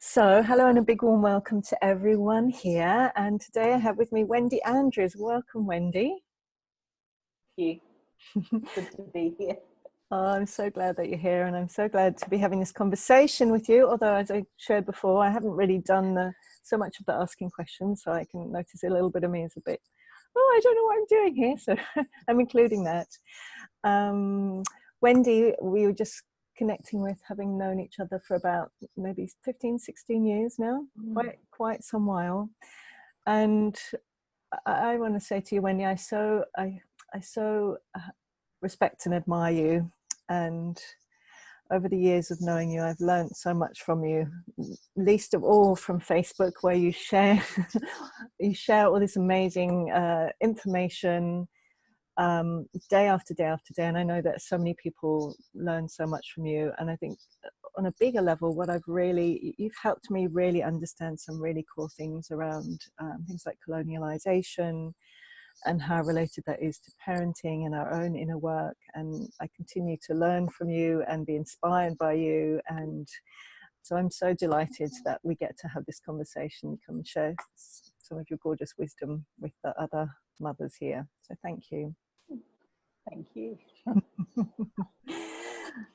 So, hello and a big warm welcome to everyone here. And today I have with me Wendy Andrews. Welcome, Wendy. Thank you. Good to be here. Oh, I'm so glad that you're here, and I'm so glad to be having this conversation with you. Although, as I shared before, I haven't really done so much of the asking questions, so I can notice a little bit of me is a bit, I don't know what I'm doing here. So I'm including that. Wendy, we were just connecting with, having known each other for about maybe 15, 16 years now, quite some while. And I want to say to you, Wendy, I so respect and admire you. And over the years of knowing you, I've learned so much from you, least of all from Facebook, where you share all this amazing information day after day after day. And I know that so many people learn so much from you. And I think on a bigger level, you've helped me really understand some really cool things around things like colonialization and how related that is to parenting and our own inner work. And I continue to learn from you and be inspired by you. And so I'm so delighted that we get to have this conversation. Come and share some of your gorgeous wisdom with the other mothers here. So thank you. Thank you.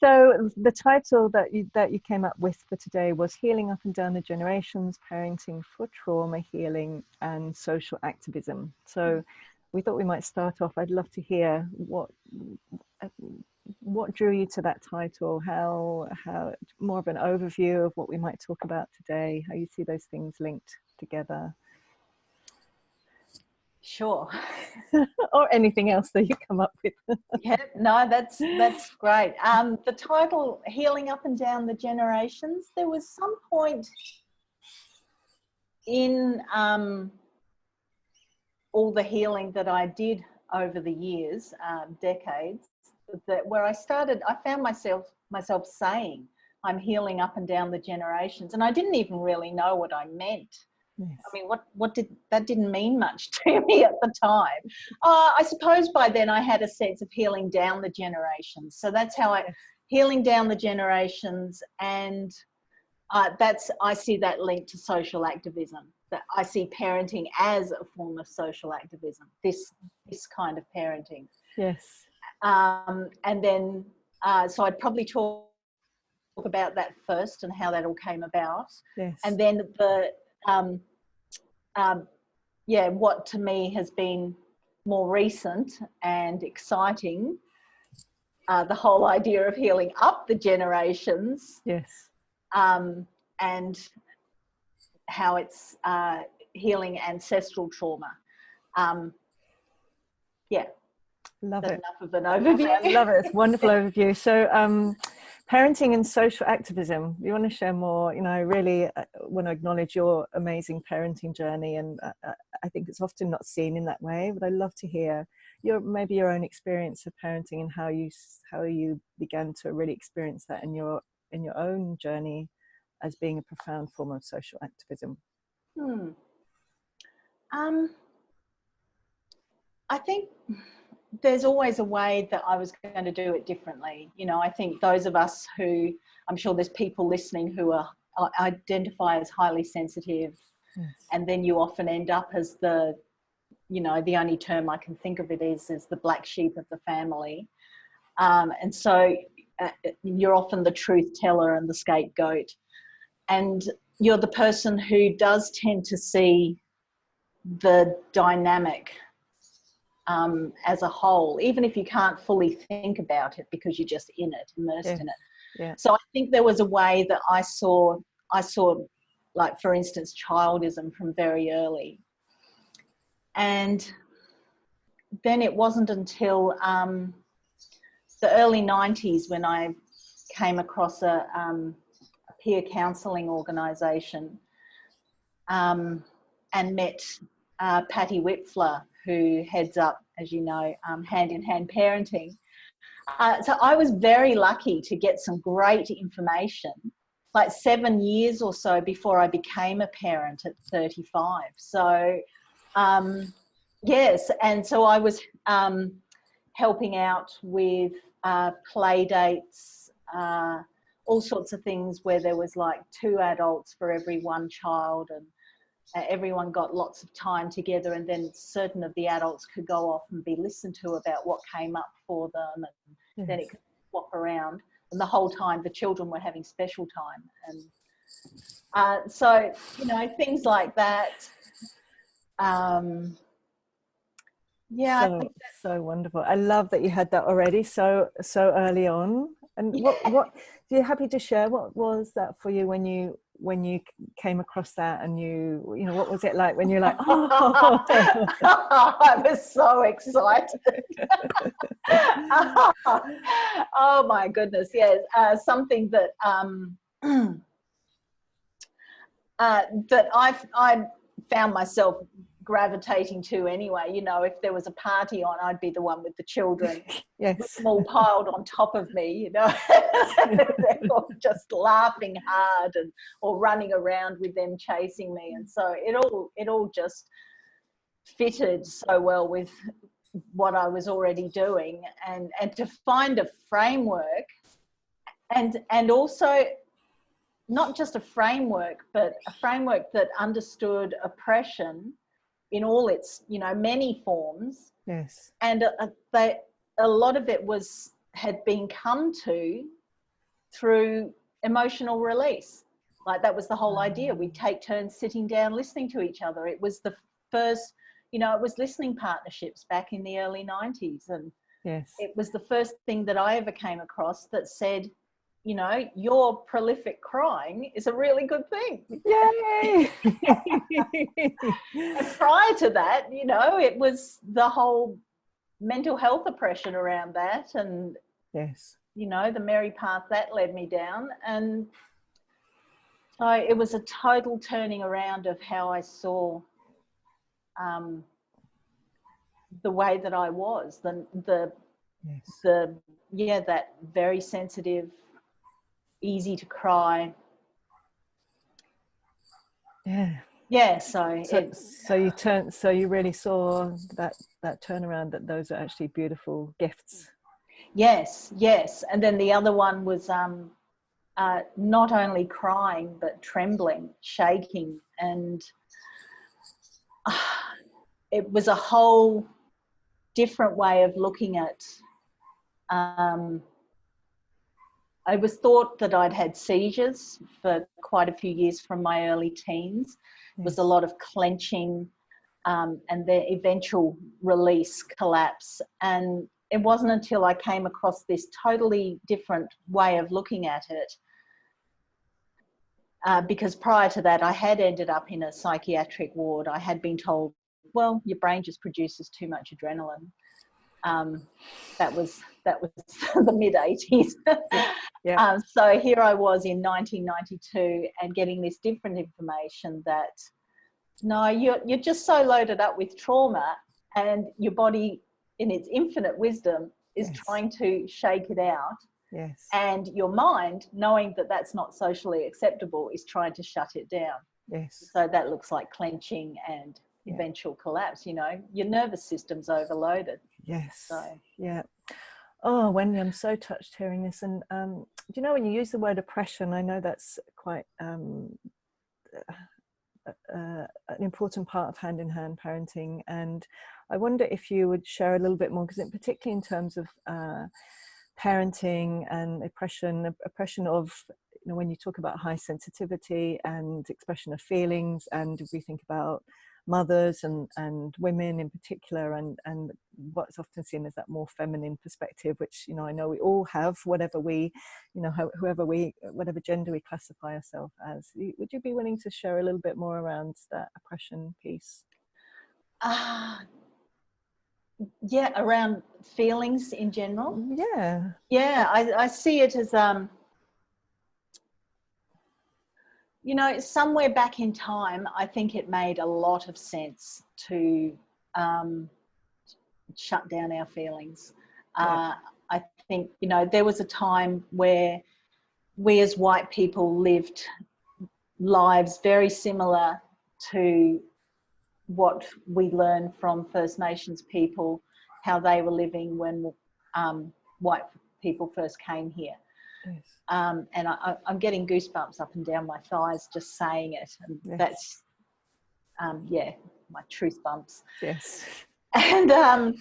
So the title that you came up with for today was Healing Up and Down the Generations, Parenting for Trauma Healing and Social Activism. So we thought we might start off. I'd love to hear what drew you to that title, how more of an overview of what we might talk about today, how you see those things linked together. Sure. Or anything else that you come up with. Yeah, no, that's great. The title, Healing Up and Down the Generations, there was some point in all the healing that I did over the years, decades, where I found myself saying, I'm healing up and down the generations. And I didn't even really know what I meant. Yes. I mean, that didn't mean much to me at the time. I suppose by then I had a sense of healing down the generations. So that's how healing down the generations, and I see that linked to social activism. That I see parenting as a form of social activism. This kind of parenting. Yes. And then so I'd probably talk about that first and how that all came about. Yes. And then what to me has been more recent and exciting, the whole idea of healing up the generations. Yes. And how it's healing ancestral trauma. Love That's it. enough of an overview. I love it. It's a wonderful overview. So parenting and social activism, you want to share more? I really want to acknowledge your amazing parenting journey, and I think it's often not seen in that way, but I'd love to hear your own experience of parenting and how you began to really experience that in your own journey as being a profound form of social activism. I think there's always a way that I was going to do it differently. I think those of us who, I'm sure there's people listening who identify as highly sensitive, yes. And then you often end up as the only term I can think of it is the black sheep of the family. And so you're often the truth teller and the scapegoat. And you're the person who does tend to see the dynamic as a whole, even if you can't fully think about it because you're just immersed in it. Yeah. So I think there was a way that I saw, like, for instance, childism from very early. And then it wasn't until the early 90s when I came across a peer counselling organisation and met Patty Whitfler, who heads up, as you know, Hand in Hand Parenting. So I was very lucky to get some great information, like 7 years or so before I became a parent at 35. So, yes, and so I was helping out with play dates, all sorts of things where there was like 2 adults for every 1 child, and everyone got lots of time together, and then certain of the adults could go off and be listened to about what came up for them, and then it could swap around, and the whole time the children were having special time. And so, you know, things like that. Yeah, I think so wonderful. I love that you had that already so early on. And what are you happy to share? What was that for you when you came across that, and you know, what was it like when you're like, oh, I was so excited. Oh my goodness, yes. Something that that I found myself gravitating to anyway. You know, if there was a party on, I'd be the one with the children, yes, with them all piled on top of me, you know. They're all just laughing hard, or running around with them chasing me, and so it all just fitted so well with what I was already doing, and to find a framework, and also not just a framework, but a framework that understood oppression in all its, you know, many forms. yes, And a lot of it had been come to through emotional release. Like, that was the whole idea. We'd take turns sitting down listening to each other. It was the first, you know, it was listening partnerships back in the early 90s, and yes, it was the first thing that I ever came across that said, you know, your prolific crying is a really good thing. yay. And prior to that, you know, it was the whole mental health oppression around that, and yes, you know, the merry path that led me down. And so it was a total turning around of how I saw the way that I was, that very sensitive, easy to cry. Yeah. So you really saw that turnaround, that those are actually beautiful gifts. Yes. And then the other one was not only crying, but trembling, shaking. And it was a whole different way of looking at, I was thought that I'd had seizures for quite a few years from my early teens. It was a lot of clenching, and the eventual release, collapse. And it wasn't until I came across this totally different way of looking at it, because prior to that, I had ended up in a psychiatric ward. I had been told, well, your brain just produces too much adrenaline. That was the mid-80s. Yeah. So here I was in 1992 and getting this different information that, no, you're just so loaded up with trauma, and your body, in its infinite wisdom, is trying to shake it out. Yes. And your mind, knowing that that's not socially acceptable, is trying to shut it down. Yes. So that looks like clenching and eventual collapse. You know, your nervous system's overloaded. Yes. So yeah. Oh, Wendy, I'm so touched hearing this. And do you know, when you use the word oppression, I know that's quite an important part of hand-in-hand parenting. And I wonder if you would share a little bit more, because particularly in terms of parenting and oppression of, you know, when you talk about high sensitivity and expression of feelings, and if we think about mothers and women in particular, and what's often seen as that more feminine perspective, which, you know, I know we all have, whatever we, you know, whatever gender we classify ourselves as. Would you be willing to share a little bit more around that oppression piece? Yeah, around feelings in general. Yeah, I see it as you know, somewhere back in time, I think it made a lot of sense to shut down our feelings. I think, you know, there was a time where we as white people lived lives very similar to what we learned from First Nations people, how they were living when white people first came here. Yes. And I'm getting goosebumps up and down my thighs just saying it. And Yes. that's, yeah, my truth bumps. Yes. And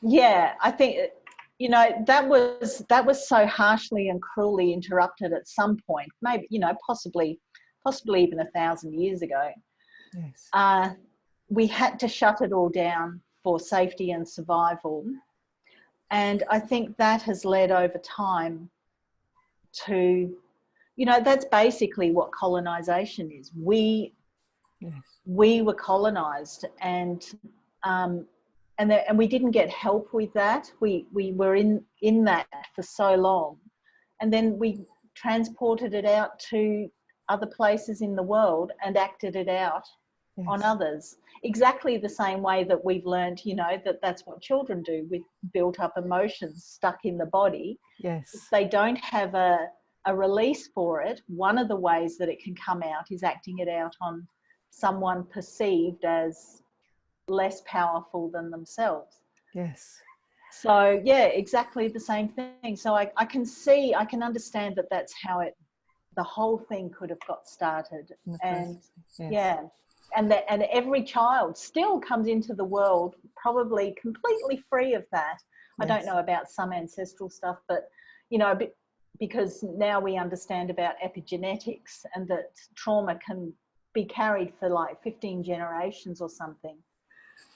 yeah, I think, you know, that was so harshly and cruelly interrupted at some point, maybe, you know, possibly even 1,000 years ago. Yes. We had to shut it all down for safety and survival. And I think that has led over time to, you know, that's basically what colonization is. We were colonized, and we didn't get help with that. We were in that for so long, and then we transported it out to other places in the world and acted it out on others, exactly the same way that we've learned, you know, that's what children do with built up emotions stuck in the body. Yes. If they don't have a release for it, one of the ways that it can come out is acting it out on someone perceived as less powerful than themselves. Yes. So yeah, exactly the same thing. So I can understand that that's how the whole thing could have got started. And yeah, and every child still comes into the world probably completely free of that. I don't know about some ancestral stuff, but you know, because now we understand about epigenetics and that trauma can be carried for like 15 generations or something.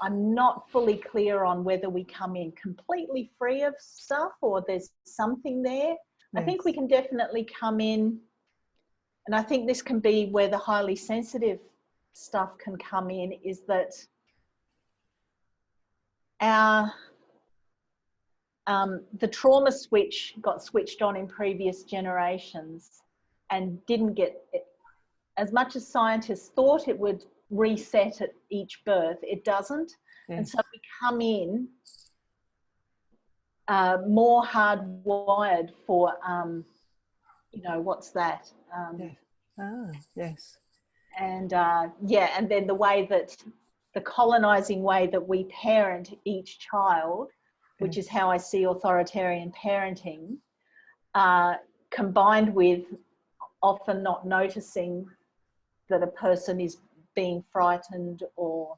I'm not fully clear on whether we come in completely free of stuff or there's something there. I think we can definitely come in, and I think this can be where the highly sensitive stuff can come in, is that our the trauma switch got switched on in previous generations and didn't get it. As much as scientists thought it would reset at each birth, it doesn't. And so we come in more hardwired for, you know, what's that? Yes. And yeah, and then the way that, the colonizing way that we parent each child, which is how I see authoritarian parenting, combined with often not noticing that a person is being frightened or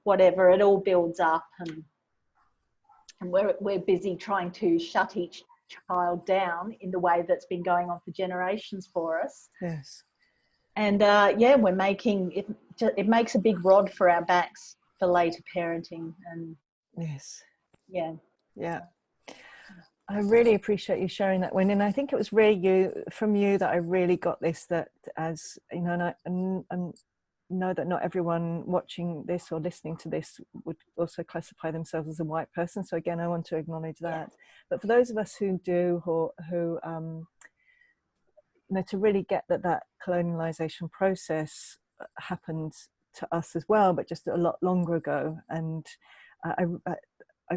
whatever, it all builds up, and we're busy trying to shut each child down in the way that's been going on for generations for us. Yes. And yeah, we're making it, it makes a big rod for our backs for later parenting. And yeah. I really appreciate you sharing that, Wendy. And I think it was really from you that I really got this, that, as you know, and I know that not everyone watching this or listening to this would also classify themselves as a white person. So again, I want to acknowledge that. But for those of us who do, who you know, to really get that colonialization process happened to us as well, but just a lot longer ago. And I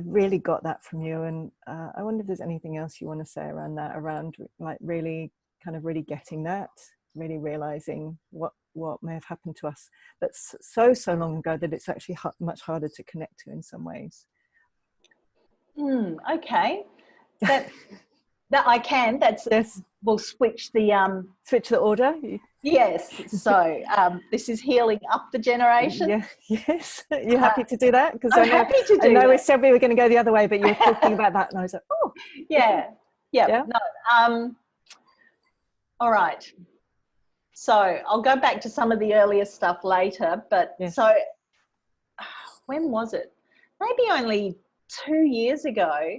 really got that from you. And I wonder if there's anything else you want to say around that, around like really kind of really getting that, really realizing what may have happened to us that's so long ago that it's actually much harder to connect to in some ways. Okay. That I can. That's we'll switch the order. Yes. So this is healing up the generation. Yeah. Yes. You're happy to do that? Because I'm happy to do I know that. we said we were going to go the other way, but you were talking about that, and I was like, oh. Yeah. No. All right. So I'll go back to some of the earlier stuff later. But so when was it? Maybe only 2 years ago.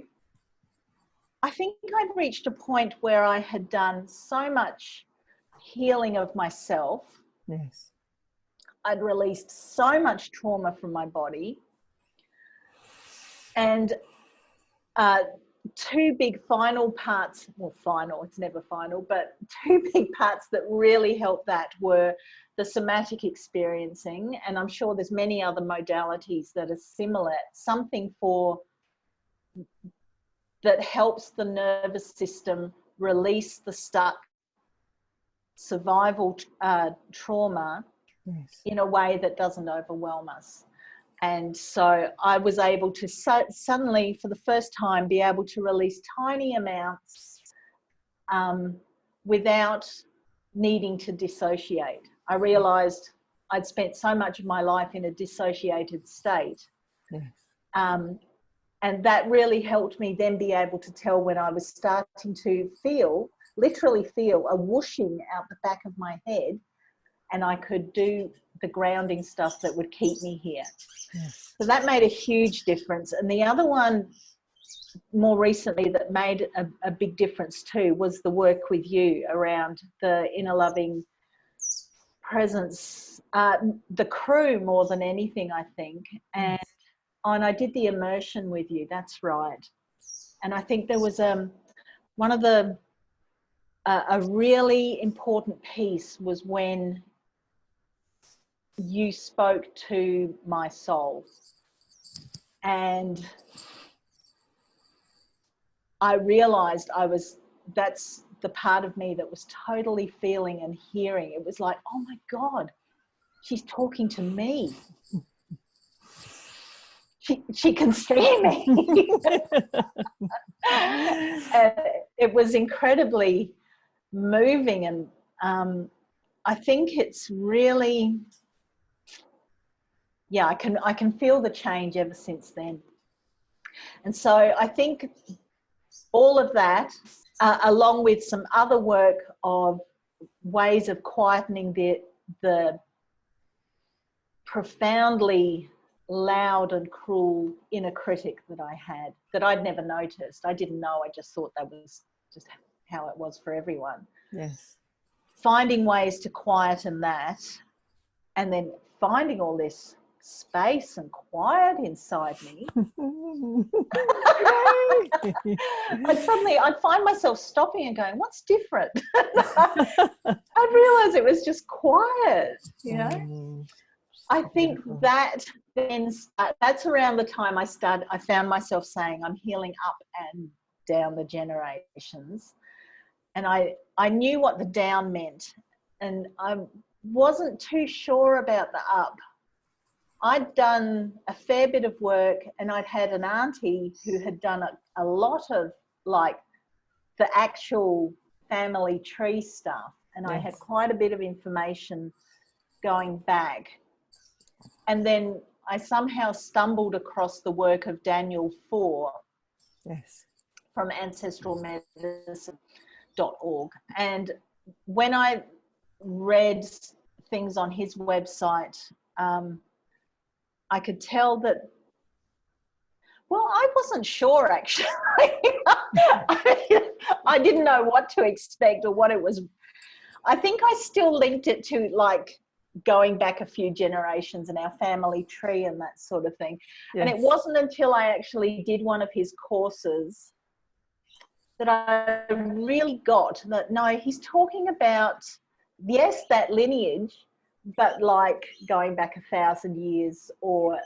I think I'd reached a point where I had done so much healing of myself. Yes. I'd released so much trauma from my body. And two big final parts, well, final, it's never final, but two big parts that really helped that were the somatic experiencing. And I'm sure there's many other modalities that are similar, something that helps the nervous system release the stuck survival trauma in a way that doesn't overwhelm us. And so I was able to suddenly, for the first time, be able to release tiny amounts without needing to dissociate. I realised I'd spent so much of my life in a dissociated state. Yes. And that really helped me then be able to tell when I was starting to literally feel a whooshing out the back of my head, and I could do the grounding stuff that would keep me here. Yes. So that made a huge difference. And the other one more recently that made a big difference too was the work with you around the inner loving presence, the crew more than anything, I think. And I did the immersion with you, that's right. And I think there was a really important piece was when you spoke to my soul. And I realized that's the part of me that was totally feeling and hearing. It was like, oh my God, she's talking to me. She can see me. And it was incredibly moving. And I think it's really, yeah, I can feel the change ever since then. And so I think all of that, along with some other work of ways of quietening the profoundly loud and cruel inner critic that I had, that I'd never noticed. I didn't know, I just thought that was just how it was for everyone. Yes. Finding ways to quieten that, and then finding all this space and quiet inside me. I'd find myself stopping and going, what's different? I'd realize it was just quiet, you know. I think that then that's around the time I found myself saying I'm healing up and down the generations. And I knew what the down meant, and I wasn't too sure about the up. I'd done a fair bit of work, and I'd had an auntie who had done a lot of like the actual family tree stuff. And I had quite a bit of information going back. And then I somehow stumbled across the work of Daniel Four from ancestralmedicine.org. And when I read things on his website, I could tell that, well, I wasn't sure actually. I didn't know what to expect or what it was. I think I still linked it to like going back a few generations and our family tree and that sort of thing. And it wasn't until I actually did one of his courses that I really got that, no, he's talking about, yes, that lineage, but like going back 1,000 years or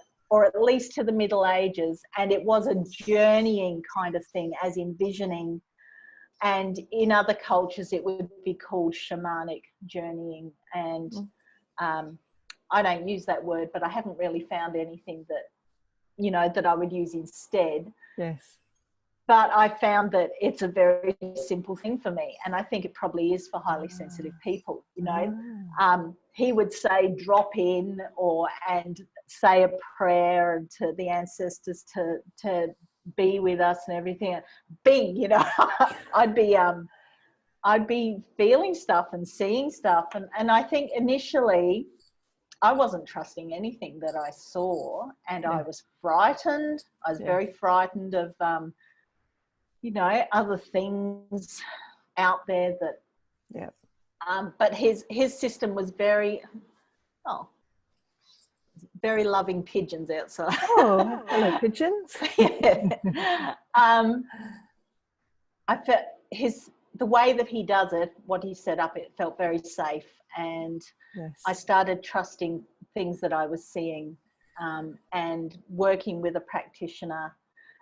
at least to the Middle Ages. And it was a journeying kind of thing, as in visioning. And in other cultures, it would be called shamanic journeying. And I don't use that word, but I haven't really found anything that, you know, that I would use instead. Yes. But I found that it's a very simple thing for me. And I think it probably is for highly sensitive people, you know. He would say drop in and say a prayer to the ancestors to be with us and everything. Bing, you know, I'd be feeling stuff and seeing stuff. And I think initially I wasn't trusting anything that I saw, and I was frightened. I was very frightened of, you know, other things out there that, but his system was very loving pigeons outside. Oh, hello pigeons. I felt the way that he does it, what he set up, it felt very safe. And I started trusting things that I was seeing and working with a practitioner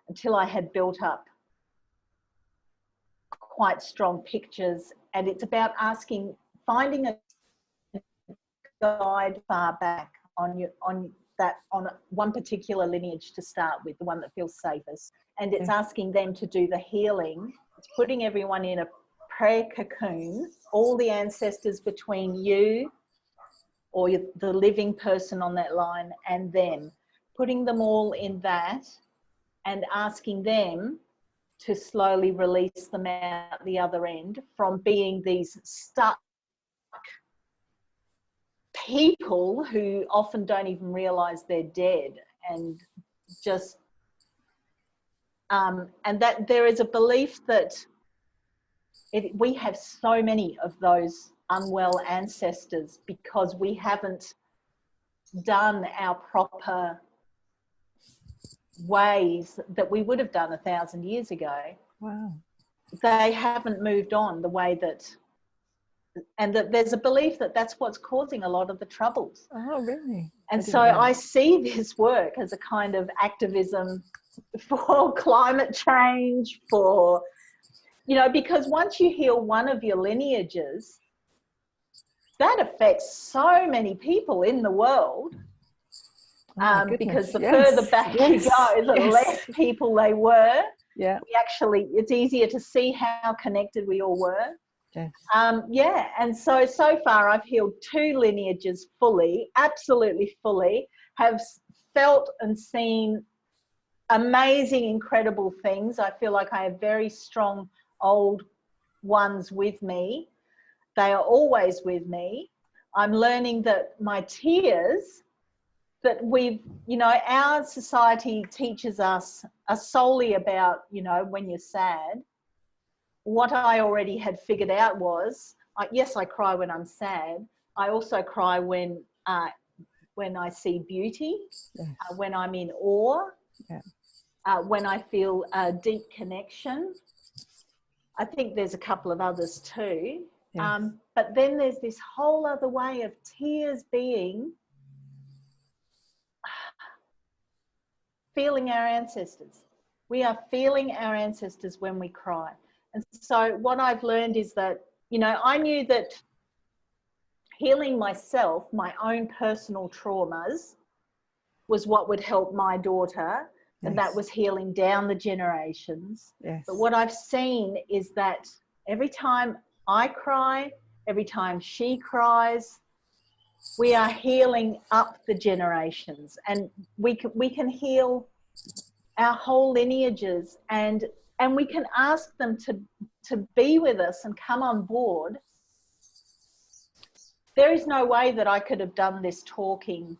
until I had built up quite strong pictures. And it's about finding a guide far back on one particular lineage to start with, the one that feels safest. And it's asking them to do the healing. It's putting everyone in a prayer cocoon, all the ancestors between you or the living person on that line and them, putting them all in that and asking them to slowly release them out the other end from being these stuck people who often don't even realize they're dead, and just and that there is a belief that we have so many of those unwell ancestors because we haven't done our proper ways that we would have done 1,000 years ago. Wow. They haven't moved on the way that, and that there's a belief that that's what's causing a lot of the troubles. Oh, really? And so I see this work as a kind of activism for climate change, for, you know, because once you heal one of your lineages, that affects so many people in the world. Because the further back you go, the less people they were. Yeah. It's easier to see how connected we all were. Yes. And so far I've healed 2 lineages fully, absolutely fully, have felt and seen amazing, incredible things. I feel like I have very strong old ones with me. They are always with me. I'm learning that my tears that we've, you know, our society teaches us are solely about, you know, when you're sad. What I already had figured out was, yes, I cry when I'm sad. I also cry when I see beauty, yes. When I'm in awe, yeah. When I feel a deep connection. I think there's a couple of others too. Yes. But then there's this whole other way of tears being feeling our ancestors. We are feeling our ancestors when we cry. And so what I've learned is that, you know, I knew that healing myself, my own personal traumas, was what would help my daughter. Yes. And that was healing down the generations. Yes. But what I've seen is that every time I cry, every time she cries, we are healing up the generations, and we can heal our whole lineages, and we can ask them to be with us and come on board. There is no way that I could have done this talking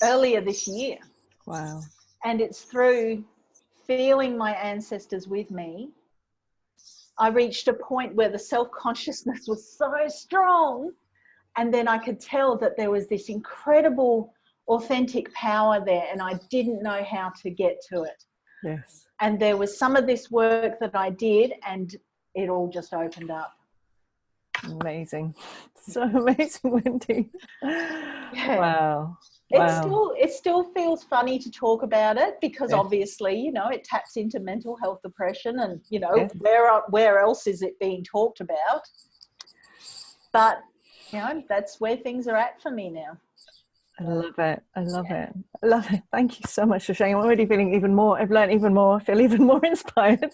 earlier this year. Wow. And it's through feeling my ancestors with me. I reached a point where the self-consciousness was so strong, and then I could tell that there was this incredible authentic power there, and I didn't know how to get to it. Yes. And there was some of this work that I did, and it all just opened up. Amazing. So amazing, Wendy. Yeah. Wow. Wow. It still feels funny to talk about it because yes. obviously, you know, it taps into mental health depression, and, you know, yes. where else is it being talked about? But, you know, that's where things are at for me now. I love it. I love it. I love it. Thank you so much for sharing. I'm already feeling even more, I've learned even more, I feel even more inspired.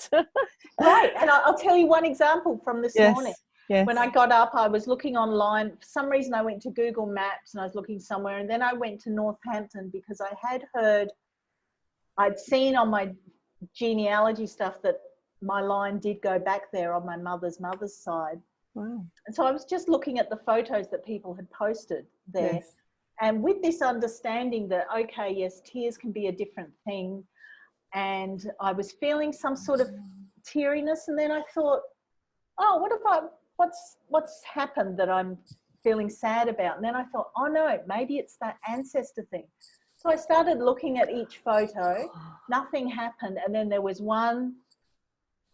Right. And I'll tell you one example from this morning. Yes. When I got up, I was looking online. For some reason, I went to Google Maps and I was looking somewhere. And then I went to Northampton because I had heard, I'd seen on my genealogy stuff that my line did go back there on my mother's side. Wow. And so I was just looking at the photos that people had posted there. Yes. And with this understanding that, okay, yes, tears can be a different thing. And I was feeling some sort of teariness. And then I thought, oh, what about, what's happened that I'm feeling sad about? And then I thought, oh no, maybe it's that ancestor thing. So I started looking at each photo. Nothing happened. And then there was one,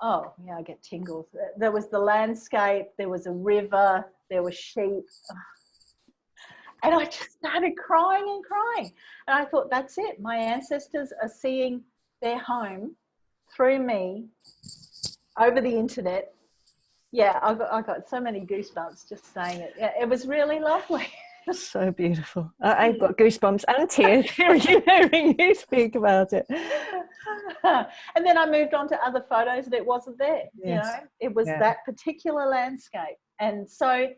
oh yeah, I get tingles. There was the landscape, there was a river, there were sheep. And I just started crying and crying. And I thought, that's it. My ancestors are seeing their home through me over the internet. Yeah, I got so many goosebumps just saying it. Yeah, it was really lovely. So beautiful. I've got goosebumps and tears hearing you speak about it. And then I moved on to other photos and it wasn't there. Yes. You know, it was Yeah. that particular landscape. And so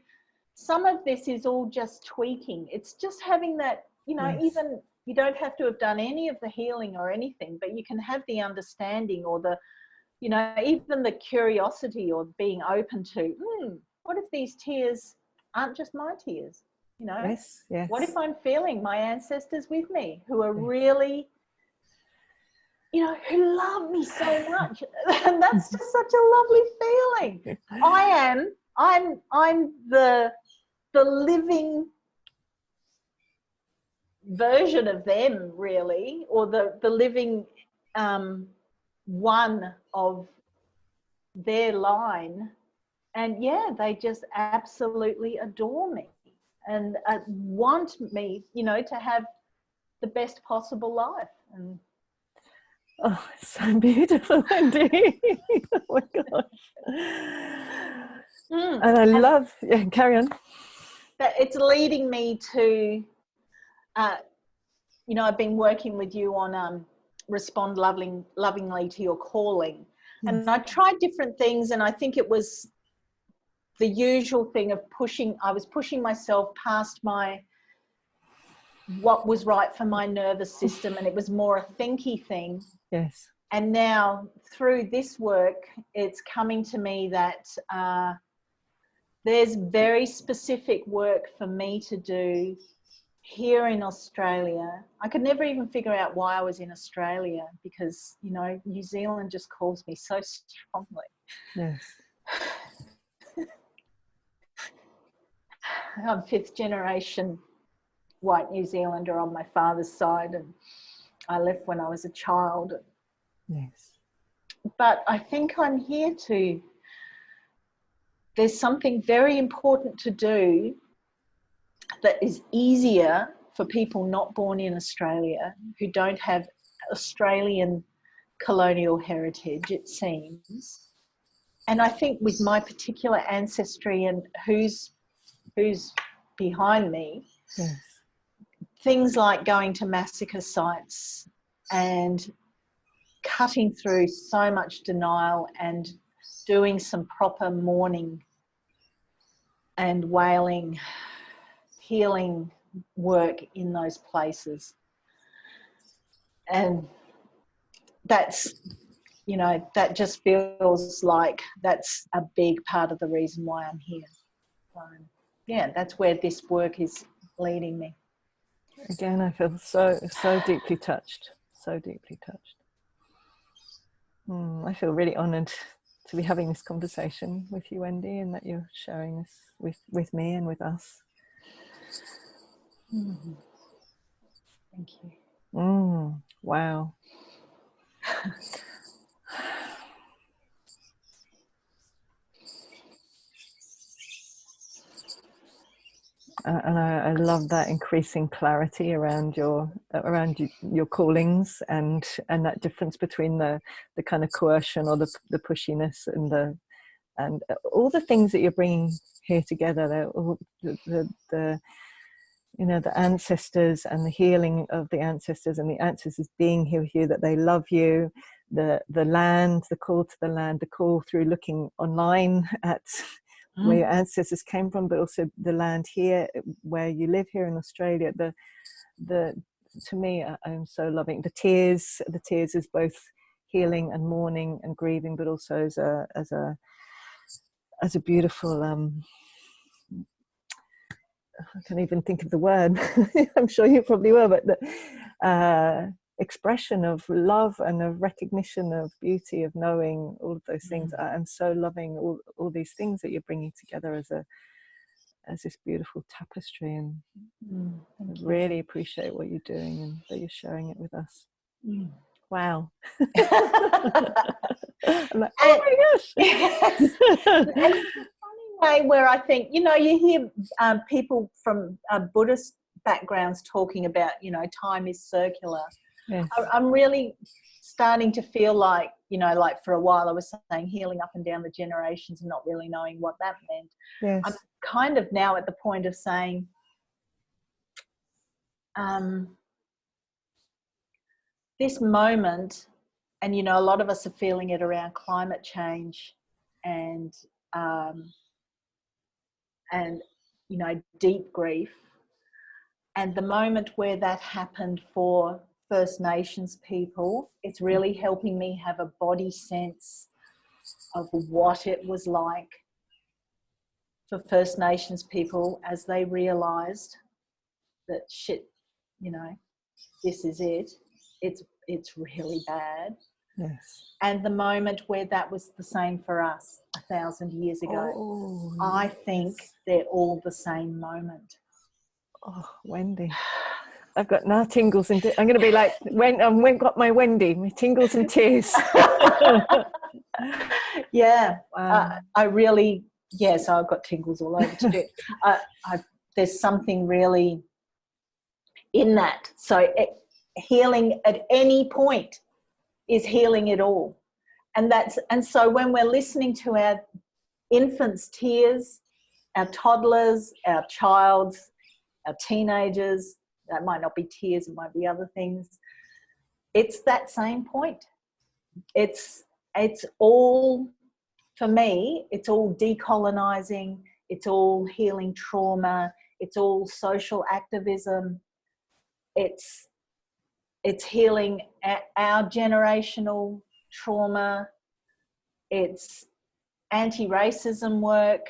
some of this is all just tweaking. It's just having that, you know, Yes. even you don't have to have done any of the healing or anything, but you can have the understanding or the, you know, even the curiosity or being open to, what if these tears aren't just my tears? You know, Yes. Yes. what if I'm feeling my ancestors with me who are really, you know, who love me so much? And that's just such a lovely feeling. I'm the living version of them, really, or the living one of their line. And yeah, they just absolutely adore me and want me, you know, to have the best possible life. And oh, it's so beautiful, Wendy. Oh my gosh. And I love, yeah, carry on. That it's leading me to, you know, I've been working with you on respond lovingly to your calling. Yes. And I tried different things, and I think it was the usual thing of I was pushing myself past what was right for my nervous system, and it was more a thinky thing. Yes. And now through this work, it's coming to me that there's very specific work for me to do here in Australia. I could never even figure out why I was in Australia because, you know, New Zealand just calls me so strongly. Yes. I'm 5th generation white New Zealander on my father's side, and I left when I was a child. Yes. But I think I'm here there's something very important to do that is easier for people not born in Australia, who don't have Australian colonial heritage, it seems. And I think with my particular ancestry and who's behind me, Yes. things like going to massacre sites and cutting through so much denial and doing some proper mourning and wailing, healing work in those places. And that's, you know, that just feels like that's a big part of the reason why I'm here. So, yeah, that's where this work is leading me. Again, I feel so deeply touched, so deeply touched. I feel really honoured to be having this conversation with you, Wendy, and that you're sharing this with me and with us. Thank you. Wow. And I love that increasing clarity around your callings and that difference between the kind of coercion or the pushiness and all the things that you're bringing here together. The you know, the ancestors and the healing of the ancestors and the ancestors being here with you, that they love you, the land, the call to the land, the call through looking online at where your ancestors came from, but also the land here where you live here in Australia. The to me, I'm so loving the tears as both healing and mourning and grieving, but also as a beautiful I can't even think of the word. I'm sure you probably will, but the expression of love and of recognition of beauty, of knowing, all of those things. I'm so loving all these things that you're bringing together as this beautiful tapestry, and I really appreciate what you're doing and that you're sharing it with us. Wow. I'm like, oh my gosh. Yes. Way where I think, you know, you hear people from Buddhist backgrounds talking about, you know, time is circular. Yes. I'm really starting to feel like, you know, like for a while I was saying healing up and down the generations and not really knowing what that meant. Yes. I'm kind of now at the point of saying this moment you know, a lot of us are feeling it around climate change and you know, deep grief. And the moment where that happened for First Nations people, it's really helping me have a body sense of what it was like for First Nations people as they realised that shit, you know, this is it. It's really bad. Yes. And the moment where that was the same for us 1,000 years ago. Oh, I yes. think they're all the same moment. Oh, Wendy. I've got now tingles and I'm going to be like, when I've got my Wendy, my tingles and tears. Yeah, Wow. I really, yes, I've got tingles all over too. There's something really in that. So healing at any point is healing it all. And so when we're listening to our infants' tears, our toddlers, our child's, our teenagers, that might not be tears, it might be other things. It's that same point. It's all, for me, it's all decolonising, it's all healing trauma, it's all social activism, it's healing our generational trauma, it's anti-racism work,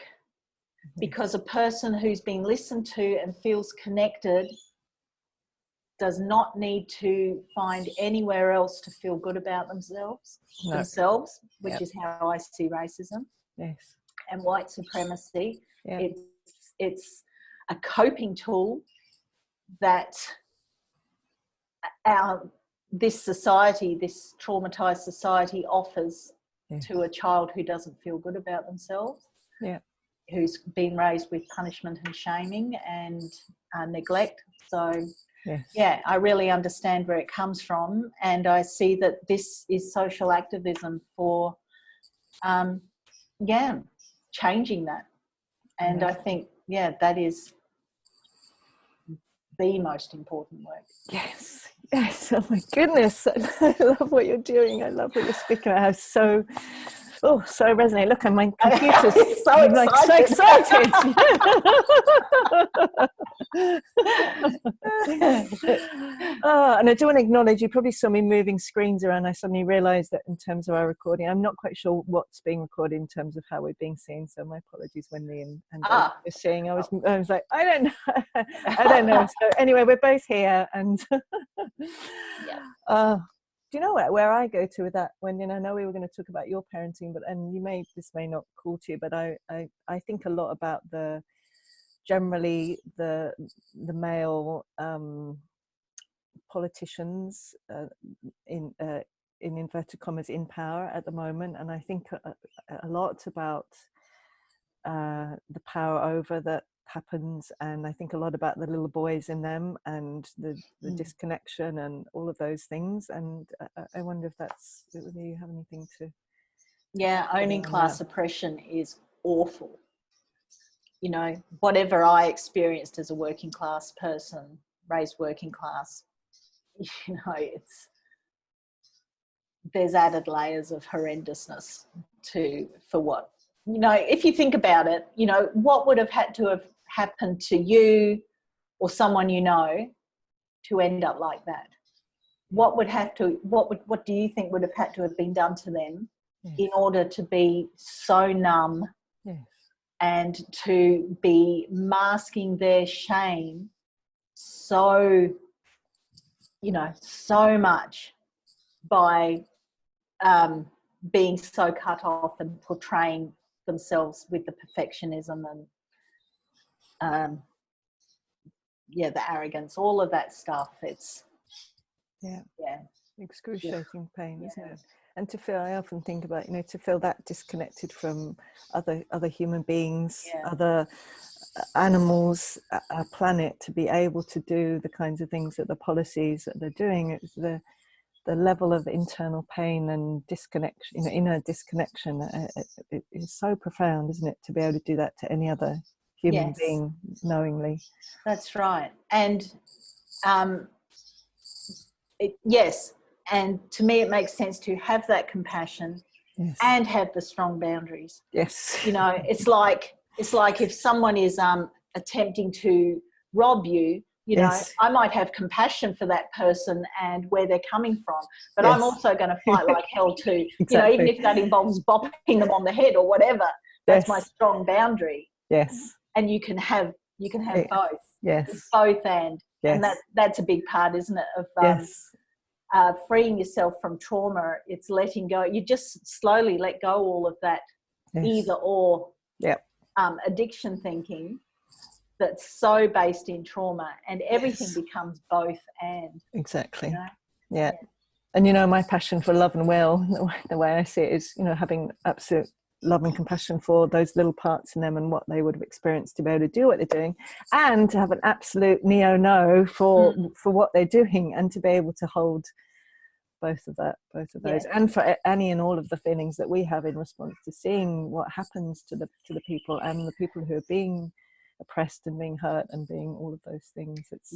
because a person who's been listened to and feels connected does not need to find anywhere else to feel good about themselves, which Yep. is how I see racism. Yes. And white supremacy. Yep. It's a coping tool that this society, this traumatized society, offers to a child who doesn't feel good about themselves. Yeah. Who's been raised with punishment and shaming and neglect. So yes. Yeah, I really understand where it comes from, and I see that this is social activism for changing that. And I think that is the most important work. Yes. Oh my goodness, I love what you're doing. I love what you're speaking about. So resonate. Look, on my computer's I'm like so excited. And I do want to acknowledge, you probably saw me moving screens around. I suddenly realized that in terms of our recording, I'm not quite sure what's being recorded in terms of how we're being seen, so my apologies, Wendy and you're seeing. I was like, I don't know. So anyway, we're both here, and do you know where I go to with that, Wendy? And I know we were going to talk about your parenting, this may not call to you, but I think a lot about generally the male politicians in inverted commas in power at the moment, and I think a lot about the power over that happens, and I think a lot about the little boys in them and the disconnection and all of those things. And I wonder if whether you have anything to owning class oppression is awful. You know, whatever I experienced as a working class person, raised working class, you know, there's added layers of horrendousness for what, you know, if you think about it, you know, what would have had to have happened to you or someone you know to end up like that? What do you think would have had to have been done to them in order to be so numb and to be masking their shame so much by being so cut off and portraying themselves with the perfectionism and the arrogance, all of that stuff. It's excruciating pain, isn't it? And to feel, I often think about, you know, to feel that disconnected from other human beings, other animals, our planet, to be able to do the kinds of things that the policies that they're doing. It's the level of internal pain and disconnection, you know, inner disconnection. It is so profound, isn't it, to be able to do that to any other human being knowingly. That's right. And And to me, it makes sense to have that compassion and have the strong boundaries. Yes. You know, it's like if someone is attempting to rob you, you know, I might have compassion for that person and where they're coming from, but I'm also going to fight like hell too. Exactly. You know, even if that involves bopping them on the head or whatever, that's my strong boundary. Yes. And you can have both. Yes. It's both and that's a big part, isn't it, of freeing yourself from trauma. It's letting go. You just slowly let go all of that either or addiction thinking that's so based in trauma, and everything becomes both and. Exactly. You know? Yeah. And, you know, my passion for love and will, the way I see it is, you know, having absolute love and compassion for those little parts in them and what they would have experienced to be able to do what they're doing, and to have an absolute no for what they're doing, and to be able to hold both of those, and for Annie and all of the feelings that we have in response to seeing what happens to the people, and the people who are being oppressed and being hurt and being all of those things. It's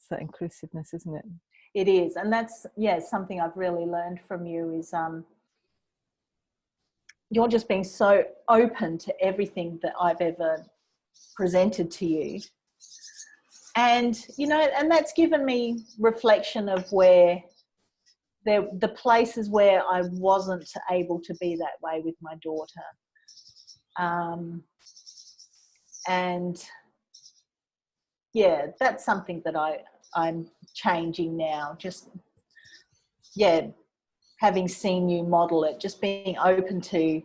that inclusiveness, isn't it? It is. And that's something I've really learned from you is you're just being so open to everything that I've ever presented to you. And, you know, and that's given me reflection of where the places where I wasn't able to be that way with my daughter. And that's something that I'm changing now. Just, having seen you model it, just being open to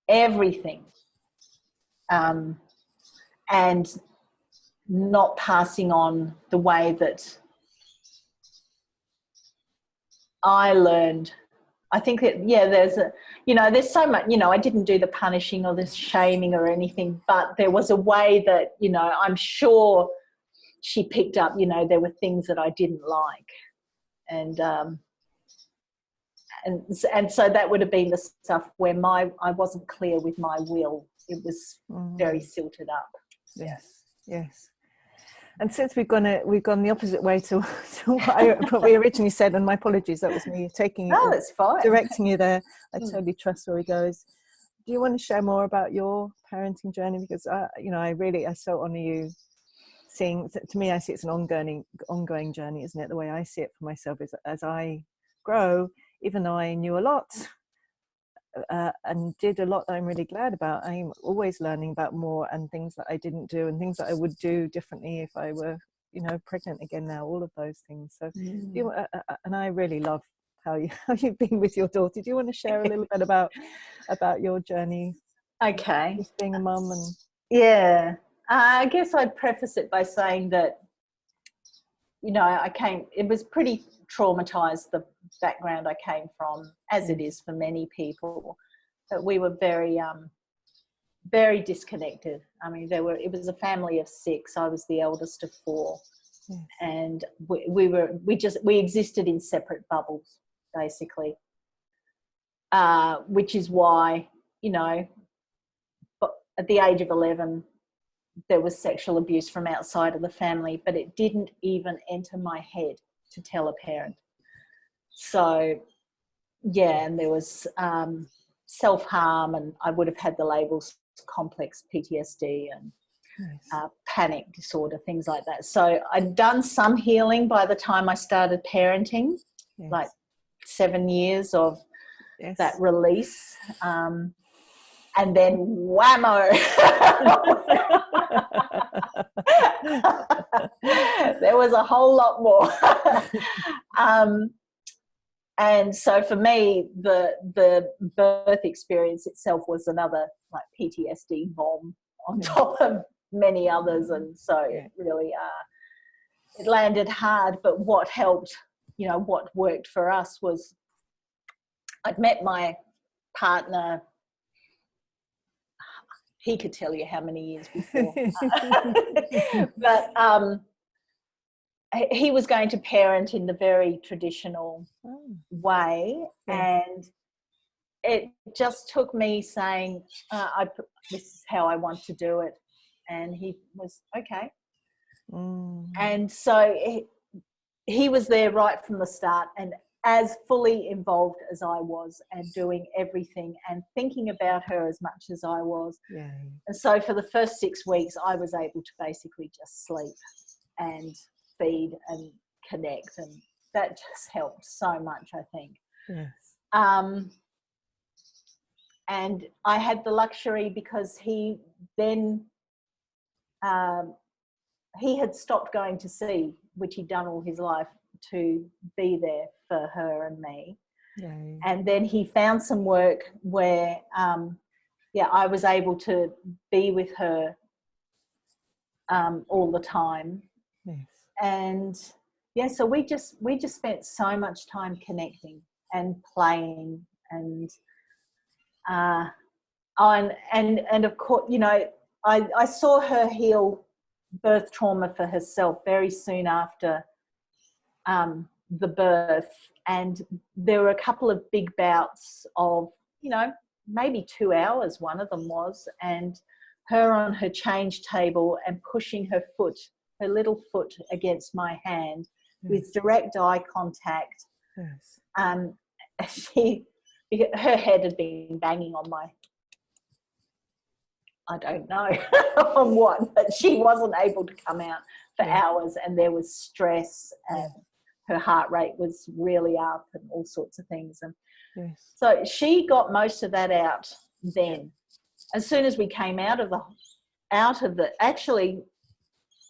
everything, and not passing on the way that I learned. I think that, there's so much, you know, I didn't do the punishing or the shaming or anything, but there was a way that, you know, I'm sure she picked up, you know, there were things that I didn't like. And so that would have been the stuff where I wasn't clear with my will. It was very silted up. Yes. And since we've gone the opposite way to what we originally said, and my apologies, that was me taking you, that's fine, directing you there. I totally trust where he goes. Do you want to share more about your parenting journey? Because I so honour you. Seeing, to me, I see it's an ongoing journey, isn't it? The way I see it for myself is as I grow, even though I knew a lot and did a lot that I'm really glad about, I'm always learning about more, and things that I didn't do and things that I would do differently if I were, you know, pregnant again now, all of those things. So and I really love how you've been with your daughter. Do you want to share a little bit about your journey? Okay. Just being a mum. And I guess I'd preface it by saying that, you know, it was pretty traumatized, the background I came from, as it is for many people. But we were very, very disconnected. I mean, it was a family of 6. I was the eldest of 4. Yes. And we existed in separate bubbles, basically. Which is why, you know, at the age of 11, there was sexual abuse from outside of the family, but it didn't even enter my head to tell a parent. So, and there was self-harm, and I would have had the labels complex PTSD and panic disorder, things like that. So I'd done some healing by the time I started parenting, like 7 years of that release. And then whammo, there was a whole lot more. And so for me, the birth experience itself was another like PTSD bomb on top of many others. And so it really, it landed hard. But what helped, you know, what worked for us was I'd met my partner. He could tell you how many years before. But he was going to parent in the very traditional way. And it just took me saying, this is how I want to do it. And he was, okay. And so he was there right from the start, and as fully involved as I was, and doing everything and thinking about her as much as I was. Yeah. And so for the first 6 weeks, I was able to basically just sleep and feed and connect, and that just helped so much, I think. Yes. And I had the luxury, because he then he had stopped going to sea, which he'd done all his life, to be there for her and me. Yay. And then he found some work where I was able to be with her all the time. Yes. And so we just spent so much time connecting and playing, and of course, you know, I saw her heal birth trauma for herself very soon after the birth, and there were a couple of big bouts of, you know, maybe 2 hours, one of them was, and her on her change table and pushing her little foot against my hand. Yes. With direct eye contact. Yes. Her head had been banging on my, I don't know on what, but she wasn't able to come out for hours, and there was stress, and her heart rate was really up, and all sorts of things. And so she got most of that out then. As soon as we came out of the actually,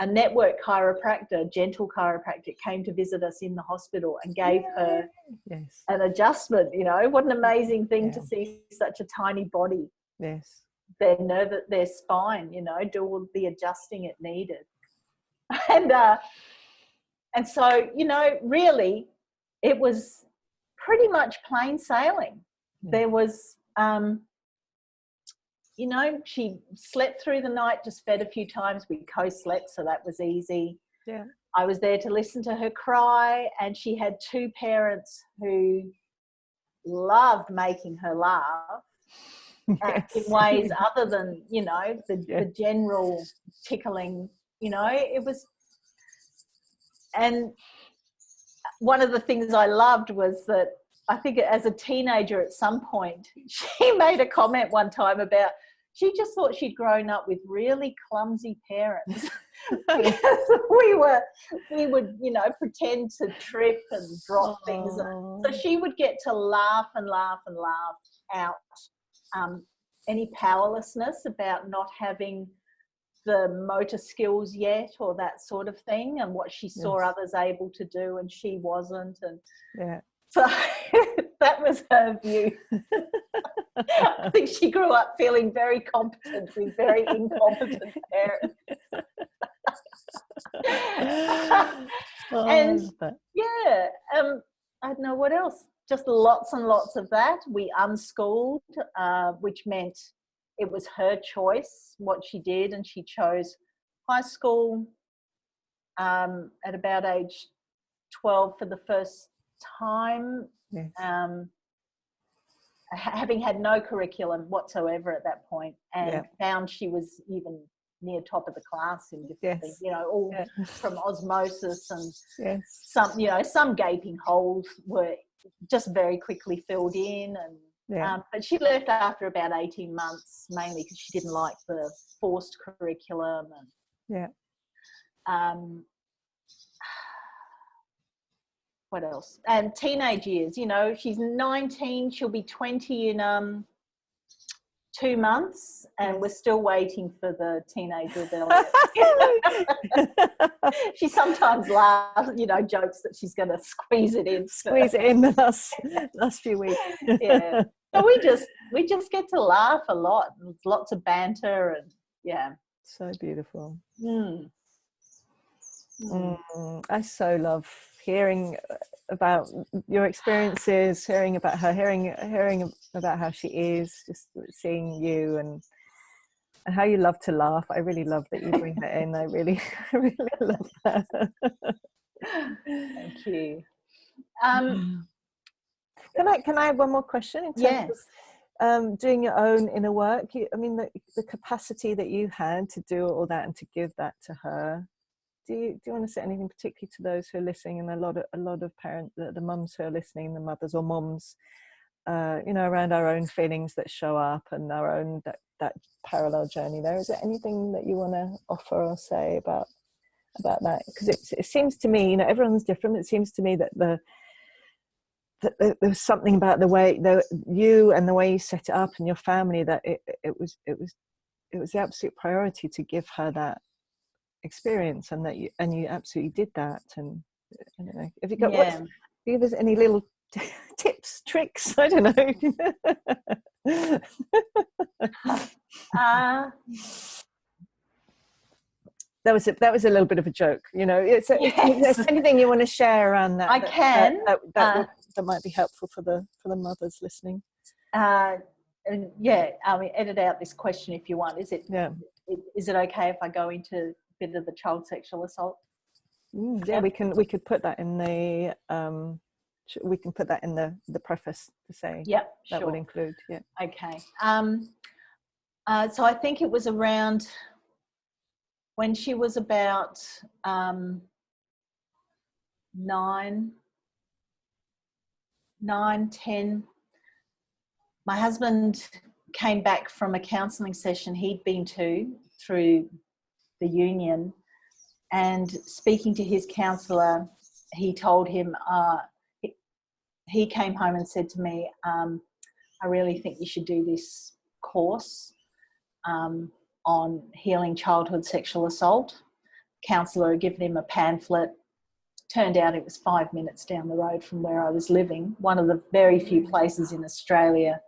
a network chiropractor, gentle chiropractor, came to visit us in the hospital and gave her an adjustment. You know, what an amazing thing to see such a tiny body. Yes. Their spine, you know, do all the adjusting it needed. And so, you know, really, it was pretty much plain sailing. Yeah. There was, you know, she slept through the night, just fed a few times. We co-slept, so that was easy. Yeah. I was there to listen to her cry, and she had 2 parents who loved making her laugh. In ways other than, you know, the general tickling, you know, it was. And one of the things I loved was that, I think as a teenager at some point, she made a comment one time about, she just thought she'd grown up with really clumsy parents. Because we would, you know, pretend to trip and drop things. So she would get to laugh and laugh and laugh out any powerlessness about not having the motor skills yet, or that sort of thing, and what she saw others able to do and she wasn't. And so that was her view. I think she grew up feeling very competent with very incompetent parents. And I don't know what else. Just lots and lots of that. We unschooled, which meant it was her choice what she did, and she chose high school at about age 12 for the first time, having had no curriculum whatsoever at that point, and found she was even near top of the class in different things, you know, all from osmosis, and some gaping holes were just very quickly filled in, and but she left after about 18 months, mainly because she didn't like the forced curriculum. And what else? And teenage years, you know, she's 19, she'll be 20 in 2 months, and we're still waiting for the teenage rebellion. She sometimes laughs, you know, jokes that she's going to squeeze it in the last few weeks. So we just get to laugh a lot. There's lots of banter, and so beautiful. I so love hearing about your experiences, hearing about her, hearing about how she is, just seeing you and how you love to laugh. I really love that you bring that in. I really love that. Thank you. Can I have one more question in terms of doing your own inner work? I mean, the capacity that you had to do all that and to give that to her. do you want to say anything particularly to those who are listening, and a lot of parents, the mums who are listening, the mothers or moms, you know, around our own feelings that show up and our own that parallel journey there? Is there anything that you want to offer or say about that? Because it seems to me, you know, everyone's different. It seems to me that there was something about the way you and the way you set it up and your family, that it was the absolute priority to give her that experience, and that you absolutely did that. And I don't know if you got if there's any little tips, tricks, I don't know. That was a little bit of a joke, you know. Is there anything you want to share around that? I can. That might be helpful for the mothers listening. Yeah, I mean, edit out this question if you want. Is it? Yeah. Is it okay if I go into a bit of the child sexual assault? Yeah, we could put that in the we can put that in the preface to say. Yeah, that sure. would include. Yeah. Okay. So I think it was around when she was about 9, 10. My husband came back from a counselling session he'd been to through the union, and speaking to his counsellor, he told him, he came home and said to me, I really think you should do this course on healing childhood sexual assault. Counsellor had given him a pamphlet. Turned out it was 5 minutes down the road from where I was living, one of the very few places in Australia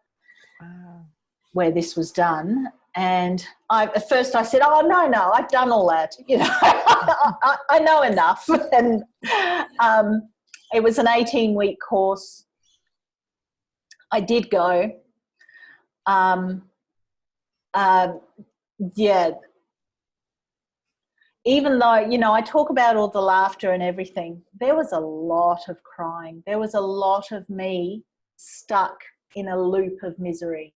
where this was done. And at first I said, oh, no, I've done all that. You know, I know enough. And it was an 18-week course. I did go. Yeah. Even though, you know, I talk about all the laughter and everything, there was a lot of crying. There was a lot of me stuck in a loop of misery.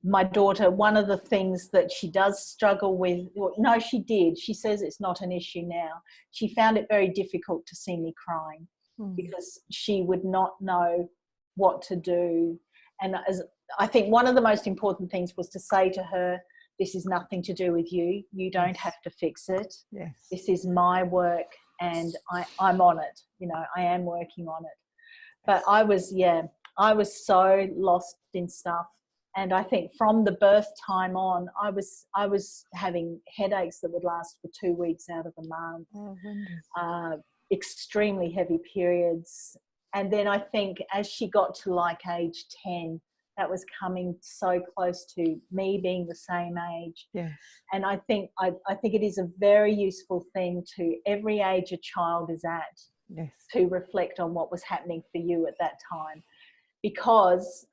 My daughter, one of the things that she does struggle with, no, she did. She says it's not an issue now. She found it very difficult to see me crying because she would not know what to do. And I think one of the most important things was to say to her, this is nothing to do with you. You don't have to fix it. Yes. This is my work, and I'm on it. You know, I am working on it. But I was so lost in stuff. And I think from the birth time on, I was having headaches that would last for 2 weeks out of a month. Extremely heavy periods. And then I think as she got to like age 10, that was coming so close to me being the same age. Yes. And I think it is a very useful thing to every age a child is at, yes, to reflect on what was happening for you at that time. Because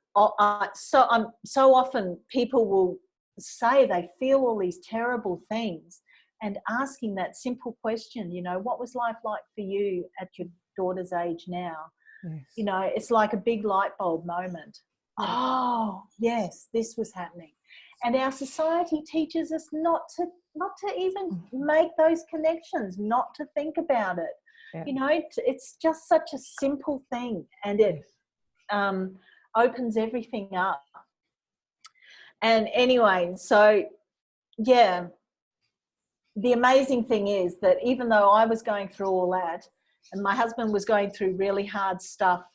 so often people will say they feel all these terrible things, and asking that simple question, you know, what was life like for you at your daughter's age now? Yes. You know, it's like a big light bulb moment. Yes. Oh, yes, this was happening. And our society teaches us not to even make those connections, not to think about it. Yeah. You know, it's just such a simple thing, and it opens everything up. And anyway, so yeah, the amazing thing is that even though I was going through all that, and my husband was going through really hard stuff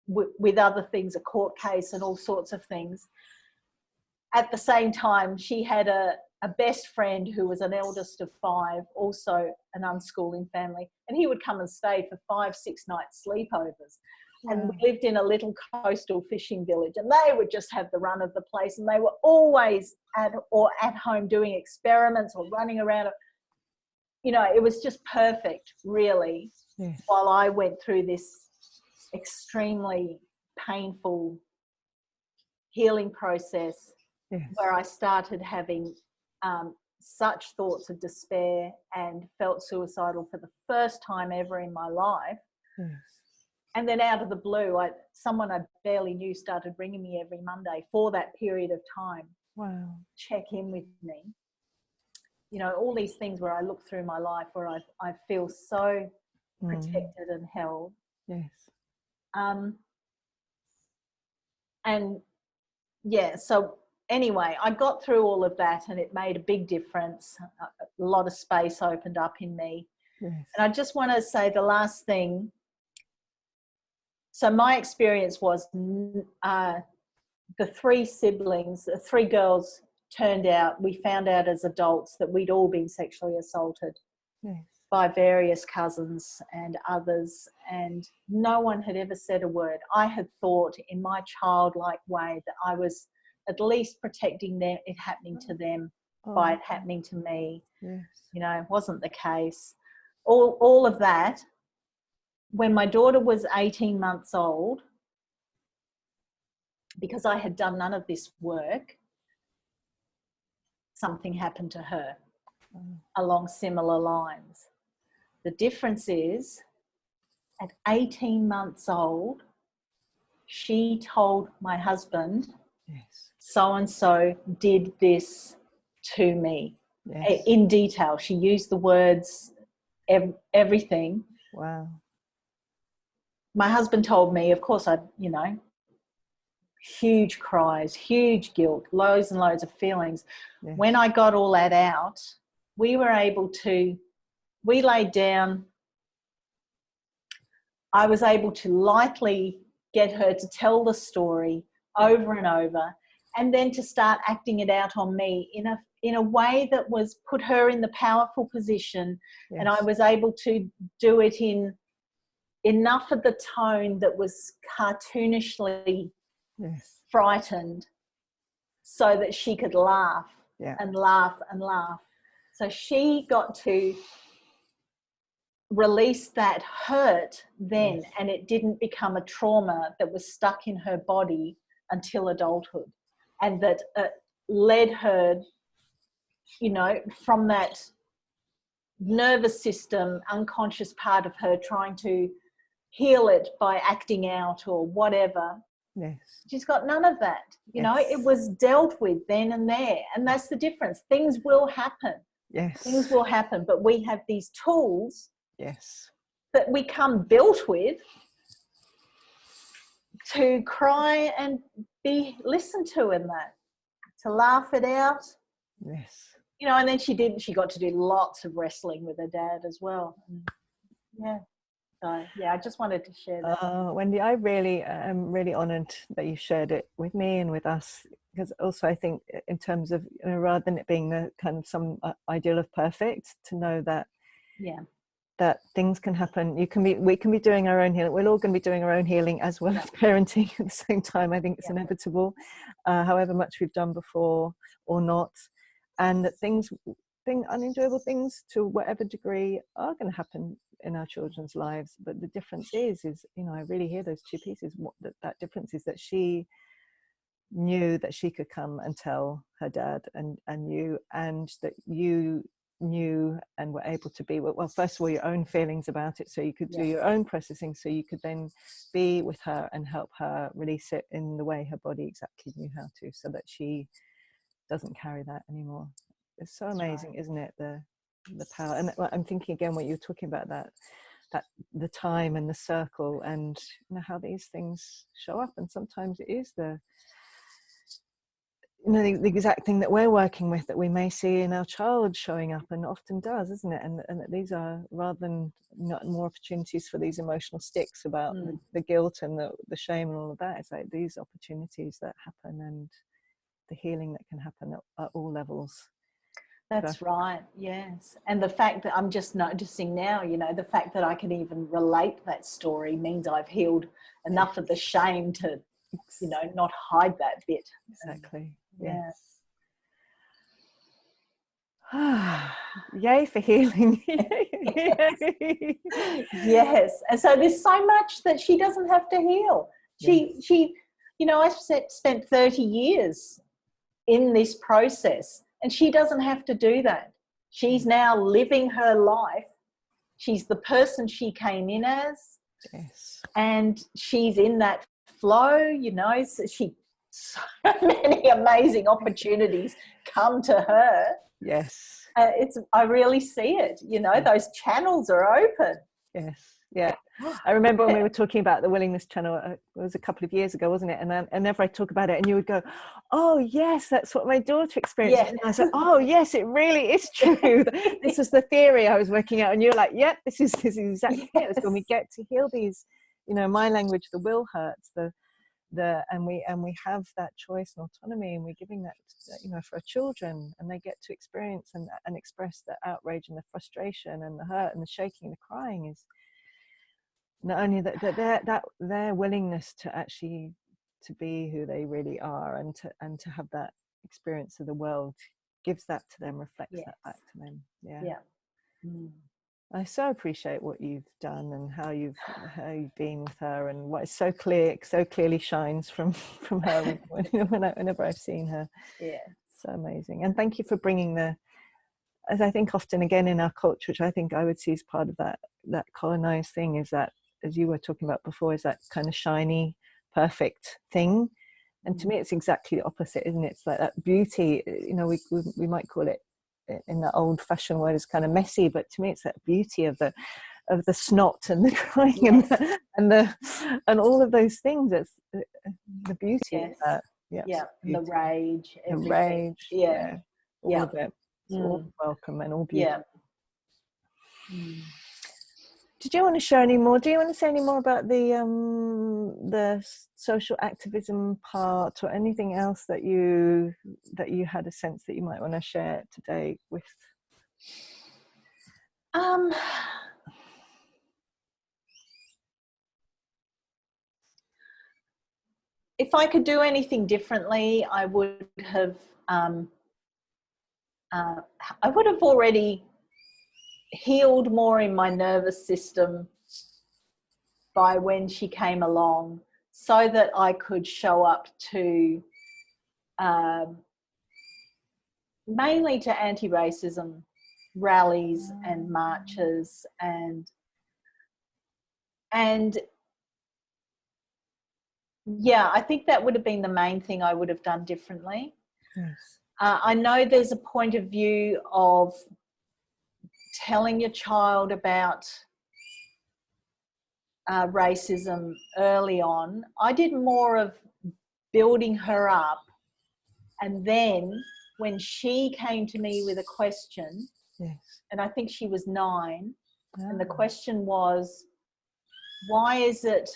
with other things, a court case and all sorts of things, at the same time, she had a best friend who was an eldest of 5, also an unschooling family, and he would come and stay for 5-6 nights sleepovers. Wow. And we lived in a little coastal fishing village, and they would just have the run of the place, and they were always at home doing experiments or running around. You know, it was just perfect, really. Yes. While I went through this extremely painful healing process, yes, where I started having such thoughts of despair and felt suicidal for the first time ever in my life. Yes. And then out of the blue, someone I barely knew started ringing me every Monday for that period of time. Wow. Check in with me. you know, all these things where I look through my life where I feel so protected and held. Yes. And yeah, so anyway, I got through all of that and it made a big difference. A lot of space opened up in me. Yes. And I just want to say the last thing. So my experience was the three siblings, the three girls we found out as adults that we'd all been sexually assaulted. Yes. By various cousins and others, and no one had ever said a word. I had thought in my childlike way that I was at least protecting it happening to them by it happening to me. Yes. You know, it wasn't the case. All of that. When my daughter was 18 months old, because I had done none of this work, something happened to her along similar lines. The difference is, at 18 months old, she told my husband, yes, so-and-so did this to me. Yes. In detail. She used the words, everything. Wow. My husband told me, of course, huge cries, huge guilt, loads and loads of feelings. Yes. When I got all that out, we laid down. I was able to lightly get her to tell the story over and over, and then to start acting it out on me in a way that was put her in the powerful position. Yes. And I was able to do it in enough of the tone that was cartoonishly yes. frightened, so that she could laugh and laugh and laugh. So she got to release that hurt then, yes. And it didn't become a trauma that was stuck in her body until adulthood, and that led her, you know, from that nervous system, unconscious part of her trying to heal it by acting out or whatever. Yes. She's got none of that. You know, it was dealt with then and there. And that's the difference. Things will happen. Yes. Things will happen. But we have these tools, yes, that we come built with to cry and be listened to in that, to laugh it out. Yes. You know, and then she got to do lots of wrestling with her dad as well. Yeah. So, yeah, I just wanted to share that. Wendy, I really am really honoured that you shared it with me and with us, because also I think in terms of, you know, rather than it being the kind of some ideal of perfect, to know that that things can happen. We can be doing our own healing. We're all going to be doing our own healing as well as parenting at the same time. I think it's inevitable, however much we've done before or not, and that unenjoyable things to whatever degree are going to happen in our children's lives. But the difference is, you know, I really hear those two pieces. That difference is that she knew that she could come and tell her dad and you, and that you knew and were able to be, well, first of all, your own feelings about it, so you could do your own processing, so you could then be with her and help her release it in the way her body exactly knew how to, so that she doesn't carry that anymore. It's so amazing, isn't it, the power. And I'm thinking again what you're talking about, that the time and the circle, and you know, how these things show up. And sometimes it is the exact thing that we're working with that we may see in our child showing up, and often does, isn't it? And that these are, rather than not more opportunities for these emotional sticks about the guilt and the shame and all of that, it's like these opportunities that happen, and the healing that can happen at all levels. That's right, yes. And the fact that I'm just noticing now, you know, the fact that I can even relate that story means I've healed enough of the shame to, you know, not hide that bit. Exactly. Yeah. Yay for healing. Yes. And so there's so much that she doesn't have to heal. She you know, I've spent 30 years in this process, and she doesn't have to do that. She's now living her life. She's the person she came in as. Yes. And she's in that flow, you know, so she so many amazing opportunities come to her. Yes. I really see it, you know, those channels are open. Yes. Yeah. I remember when we were talking about the willingness channel, it was a couple of years ago, wasn't it? And then whenever I talk about it, and you would go, oh yes, that's what my daughter experienced. Yeah. And I said, oh yes, it really is true. This is the theory I was working out. And you're like, yep, this is exactly it. It's when we get to heal these, you know, my language, the will hurts, and we have that choice and autonomy, and we're giving that, you know, for our children, and they get to experience and express the outrage and the frustration and the hurt and the shaking and the crying is not only that their willingness to actually to be who they really are, and to have that experience of the world gives that to them, reflects that back to them. I so appreciate what you've done and how you've been with her, and what is so clearly shines from her whenever I've seen her. So amazing. And thank you for bringing as I think often again in our culture, which I think I would see as part of that colonized thing, is that, as you were talking about before, is that kind of shiny, perfect thing. And to me, it's exactly the opposite, isn't it? It's like that beauty, you know, we might call it in the old fashioned word is kind of messy, but to me, it's that beauty of the snot and the crying and all of those things. It's the beauty of that. The rage, everything. The rage, all of it. It's all welcome and all beautiful. Did you want to share any more? Do you want to say any more about the social activism part, or anything else that you had a sense that you might want to share today with? If I could do anything differently, I would have already healed more in my nervous system by when she came along, so that I could show up to mainly to anti-racism rallies and marches, and yeah, I think that would have been the main thing I would have done differently. Yes. I know there's a point of view of telling your child about racism early on. I did more of building her up, and then when she came to me with a question, and I think she was 9, and the question was, why is it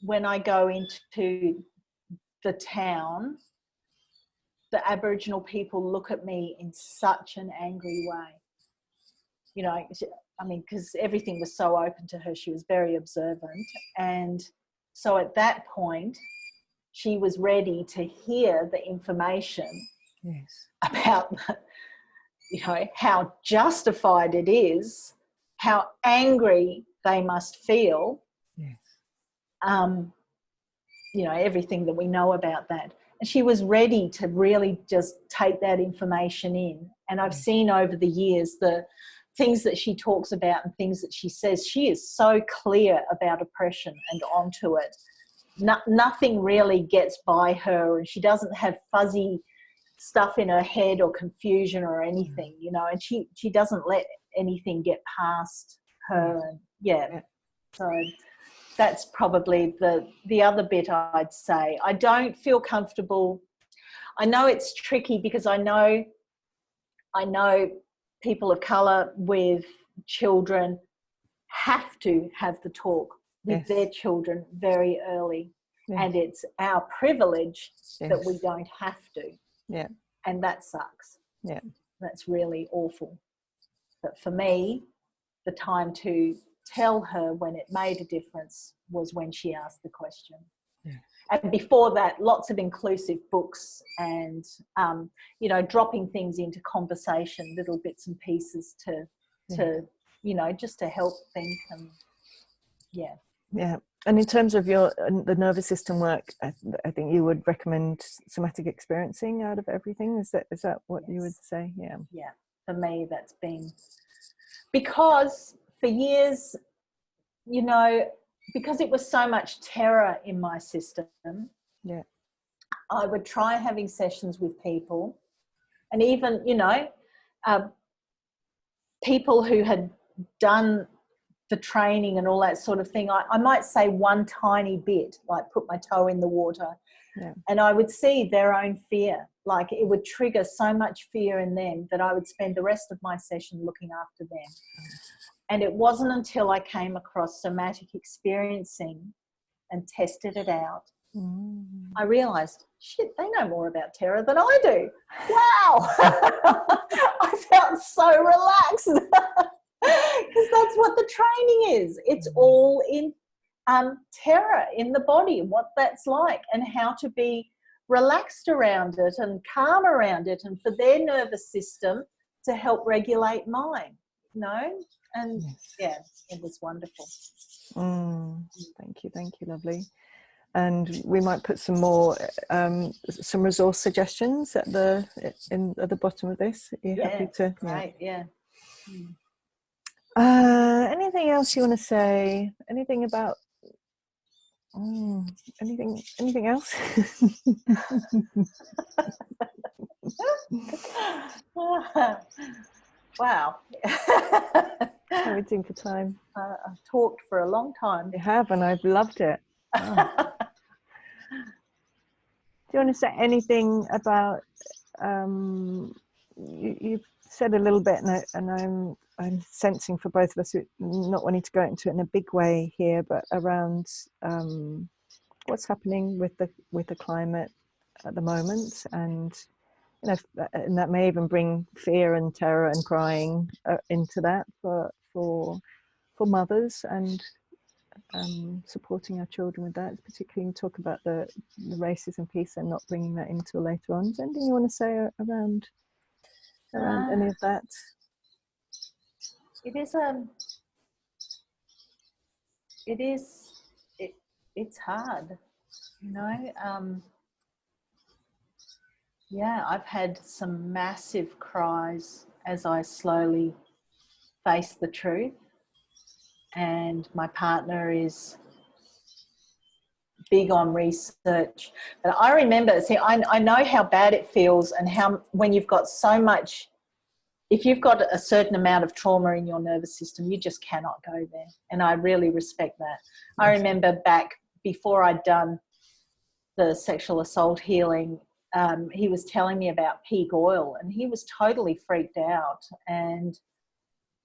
when I go into the town, the Aboriginal people look at me in such an angry way? You know, I mean, because everything was so open to her, she was very observant. And so at that point, she was ready to hear the information about, you know, how justified it is, how angry they must feel, you know, everything that we know about that. And she was ready to really just take that information in. And I've seen over the years the things that she talks about and things that she says, she is so clear about oppression and onto it. Nothing really gets by her, and she doesn't have fuzzy stuff in her head or confusion or anything, you know, and she doesn't let anything get past her. And so that's probably the other bit I'd say. I don't feel comfortable. I know it's tricky, because I know people of colour with children have to have the talk with their children very early. And it's our privilege that we don't have to. And that sucks. That's really awful. But for me, the time to tell her when it made a difference was when she asked the question. And before that, lots of inclusive books and, you know, dropping things into conversation, little bits and pieces to you know, just to help think. And And in terms of the nervous system work, I think you would recommend somatic experiencing out of everything. Is that what you would say? For me, that's been, because for years, you know, because it was so much terror in my system, I would try having sessions with people, and even, you know, people who had done the training and all that sort of thing. I might say one tiny bit, like put my toe in the water, and I would see their own fear. Like it would trigger so much fear in them that I would spend the rest of my session looking after them. And it wasn't until I came across somatic experiencing and tested it out, I realised, shit, they know more about terror than I do. Wow. I felt so relaxed because that's what the training is. It's all in terror in the body, what that's like, and how to be relaxed around it and calm around it, and for their nervous system to help regulate mine, you know? And yeah, it was wonderful. Thank you, lovely. And we might put some more some resource suggestions at the bottom of this. Are you happy to? Right, yeah. Anything else you want to say? Anything about anything else? Wow. How are we doing for time? I've talked for a long time. You have, and I've loved it. Wow. Do you want to say anything about you've said a little bit, and I'm sensing for both of us, not wanting to go into it in a big way here, but around what's happening with the climate at the moment, and you know, and that may even bring fear and terror and crying into that for mothers, and supporting our children with that. Particularly, you talk about the racism piece and not bringing that into later on. Is there anything you want to say around any of that? It's hard, you know. Yeah, I've had some massive cries as I slowly face the truth, and my partner is big on research. But I remember, I know how bad it feels, and how when you've got so much, if you've got a certain amount of trauma in your nervous system, you just cannot go there. And I really respect that. I remember back before I'd done the sexual assault healing, he was telling me about peak oil, and he was totally freaked out. And,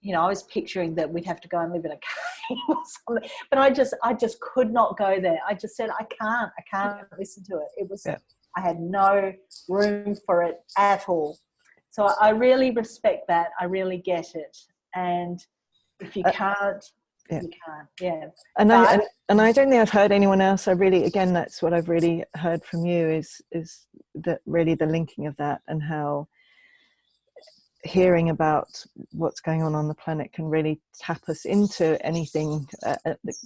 you know, I was picturing that we'd have to go and live in a cave or something, but I just could not go there. I just said, I can't listen to it. It was, I had no room for it at all. So I really respect that. I really get it. And if you can't, you can't. And I don't think I've heard anyone else. I really, again, that's what I've really heard from you is that really the linking of that, and how hearing about what's going on the planet can really tap us into anything.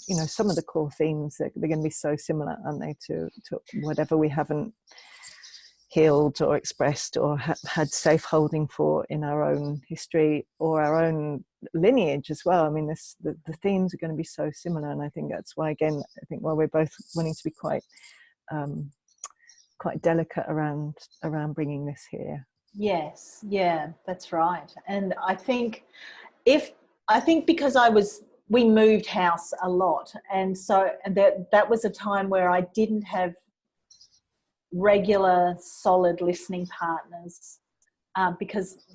You know, some of the core themes, they're going to be so similar, aren't they, to whatever we haven't healed or expressed or had safe holding for in our own history or our own lineage as well. I mean, the themes are going to be so similar, and I think that's why, again, I think while we're both wanting to be quite delicate around bringing this here. Yes, yeah, that's right. And I think because we moved house a lot, and so that was a time where I didn't have regular solid listening partners, because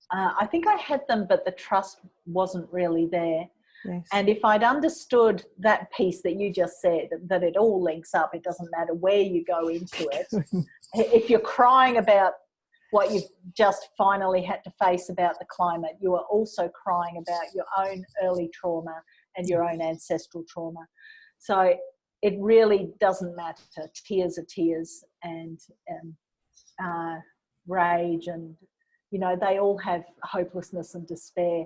I think I had them, but the trust wasn't really there. Yes. And if I'd understood that piece that you just said, that it all links up, it doesn't matter where you go into it. If you're crying about what you've just finally had to face about the climate, you are also crying about your own early trauma and your own ancestral trauma. So it really doesn't matter. Tears are tears, and rage, and, you know, they all have hopelessness and despair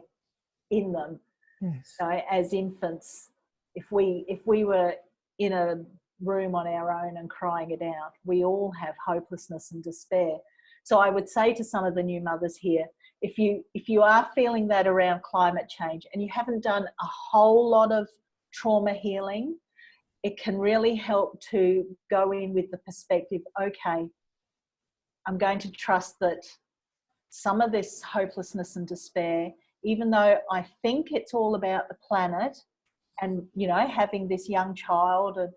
in them. Yes. So as infants, if we were in a room on our own and crying it out, we all have hopelessness and despair. So I would say to some of the new mothers here, if you are feeling that around climate change and you haven't done a whole lot of trauma healing, it can really help to go in with the perspective, okay, I'm going to trust that some of this hopelessness and despair, even though I think it's all about the planet and, you know, having this young child, and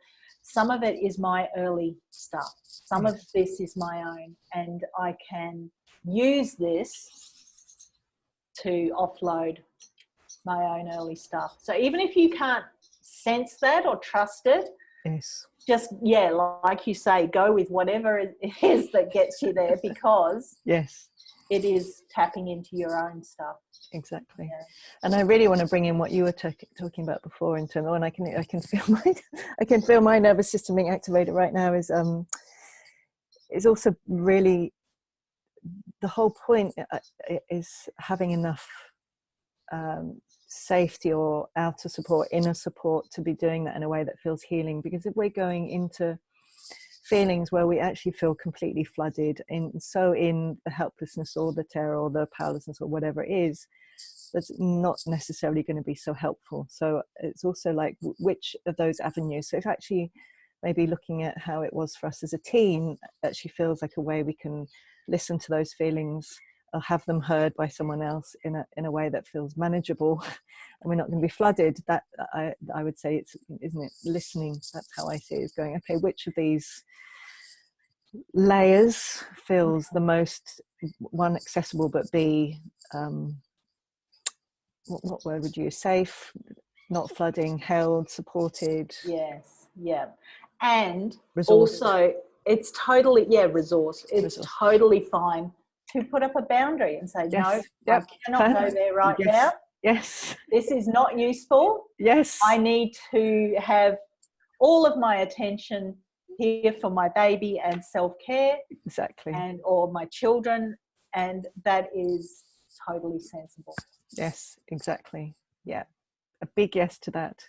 some of it is my early stuff. Some of this is my own, and I can use this to offload my own early stuff. So even if you can't sense that or trust it, yes, just, yeah, like you say, go with whatever it is that gets you there, because yes, it is tapping into your own stuff. exactly. Yeah. And I really want to bring in what you were talking about before in terms of, and I can feel my nervous system being activated right now, is also really the whole point is having enough safety or outer support, inner support, to be doing that in a way that feels healing. Because if we're going into feelings where we actually feel completely flooded in the helplessness or the terror or the powerlessness or whatever it is, that's not necessarily going to be so helpful. So it's also like, which of those avenues? So if actually maybe looking at how it was for us as a teen actually feels like a way we can listen to those feelings or have them heard by someone else in a way that feels manageable, and we're not going to be flooded. That I would say it's, isn't it, listening? That's how I see it, is going, okay, which of these layers feels the most, one, accessible, but B, what word would you use? Safe, not flooding, held, supported. Yes, yeah. And Resourced. also, it's totally, resource. It's Resourced. totally fine to put up a boundary and say, Yes. no, Yep. I cannot go there right yes. now. Yes. This is not useful. Yes. I need to have all of my attention here for my baby and self-care. Exactly. And or my children, and that is totally sensible. Yes, exactly. Yeah. A big yes to that.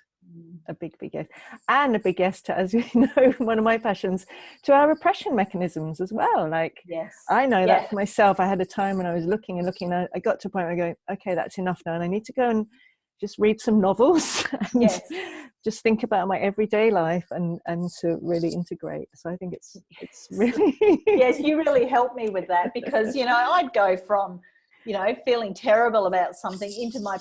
A big yes. And a big yes to, as you know, one of my passions, to our repression mechanisms as well. Like, yes, I know that for myself. I had a time when I was looking, and I got to a point where I go, okay, that's enough now, and I need to go and just read some novels and just think about my everyday life and to really integrate. So I think it's really yes, you really helped me with that, because, you know, I'd go from, you know, feeling terrible about something into my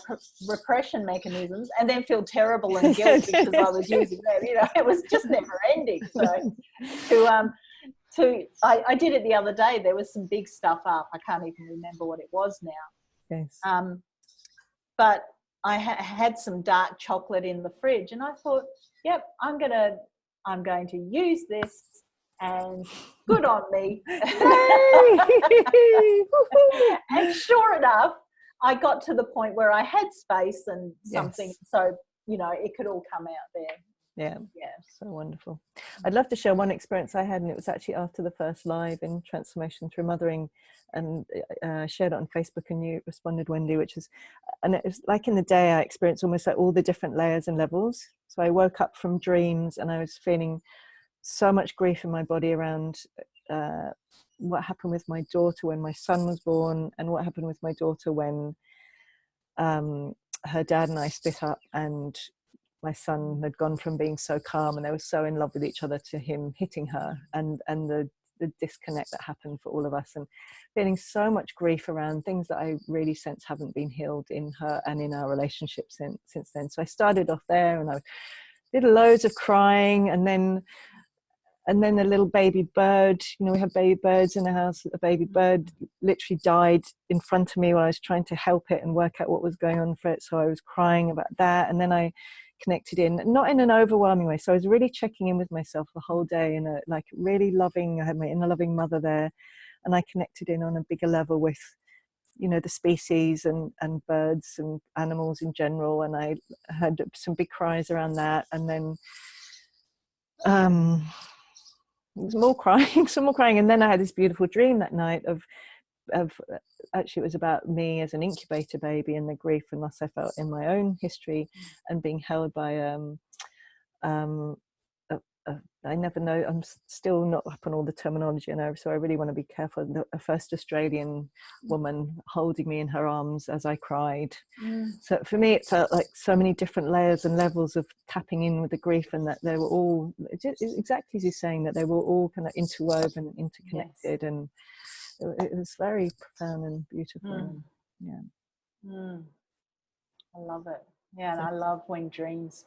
repression mechanisms, and then feel terrible and guilt because I was using them. You know, it was just never ending. So I did it the other day. There was some big stuff up. I can't even remember what it was now. Yes. But I had some dark chocolate in the fridge, and I thought, yep, I'm going to use this, and good on me. And sure enough, I got to the point where I had space and something, so, you know, it could all come out there. Yeah, so wonderful. I'd love to share one experience I had, and it was actually after the first live in Transformation Through Mothering, and shared it on Facebook, and you responded, Wendy, and it was like in the day I experienced almost like all the different layers and levels. So I woke up from dreams, and I was feeling so much grief in my body around what happened with my daughter when my son was born, and what happened with my daughter when her dad and I split up, and my son had gone from being so calm and they were so in love with each other to him hitting her, and the disconnect that happened for all of us, and feeling so much grief around things that I really sense haven't been healed in her and in our relationship since then. So I started off there, and I did loads of crying, and then the little baby bird, you know, we have baby birds in the house. A baby bird literally died in front of me while I was trying to help it and work out what was going on for it. So I was crying about that. And then I connected in, not in an overwhelming way. So I was really checking in with myself the whole day, in a like really loving, I had my inner loving mother there. And I connected in on a bigger level with, you know, the species and birds and animals in general. And I had some big cries around that. And then, some more crying, and then I had this beautiful dream that night of actually it was about me as an incubator baby and the grief and loss I felt in my own history, and being held by a I never know. I'm still not up on all the terminology, I know, so I really want to be careful. A first Australian woman holding me in her arms as I cried. So for me, it felt like so many different layers and levels of tapping in with the grief, and that they were all, exactly as you're saying, that they were all kind of interwoven, interconnected, yes. And it was very profound and beautiful. Yeah. I love it. Yeah, and I love when dreams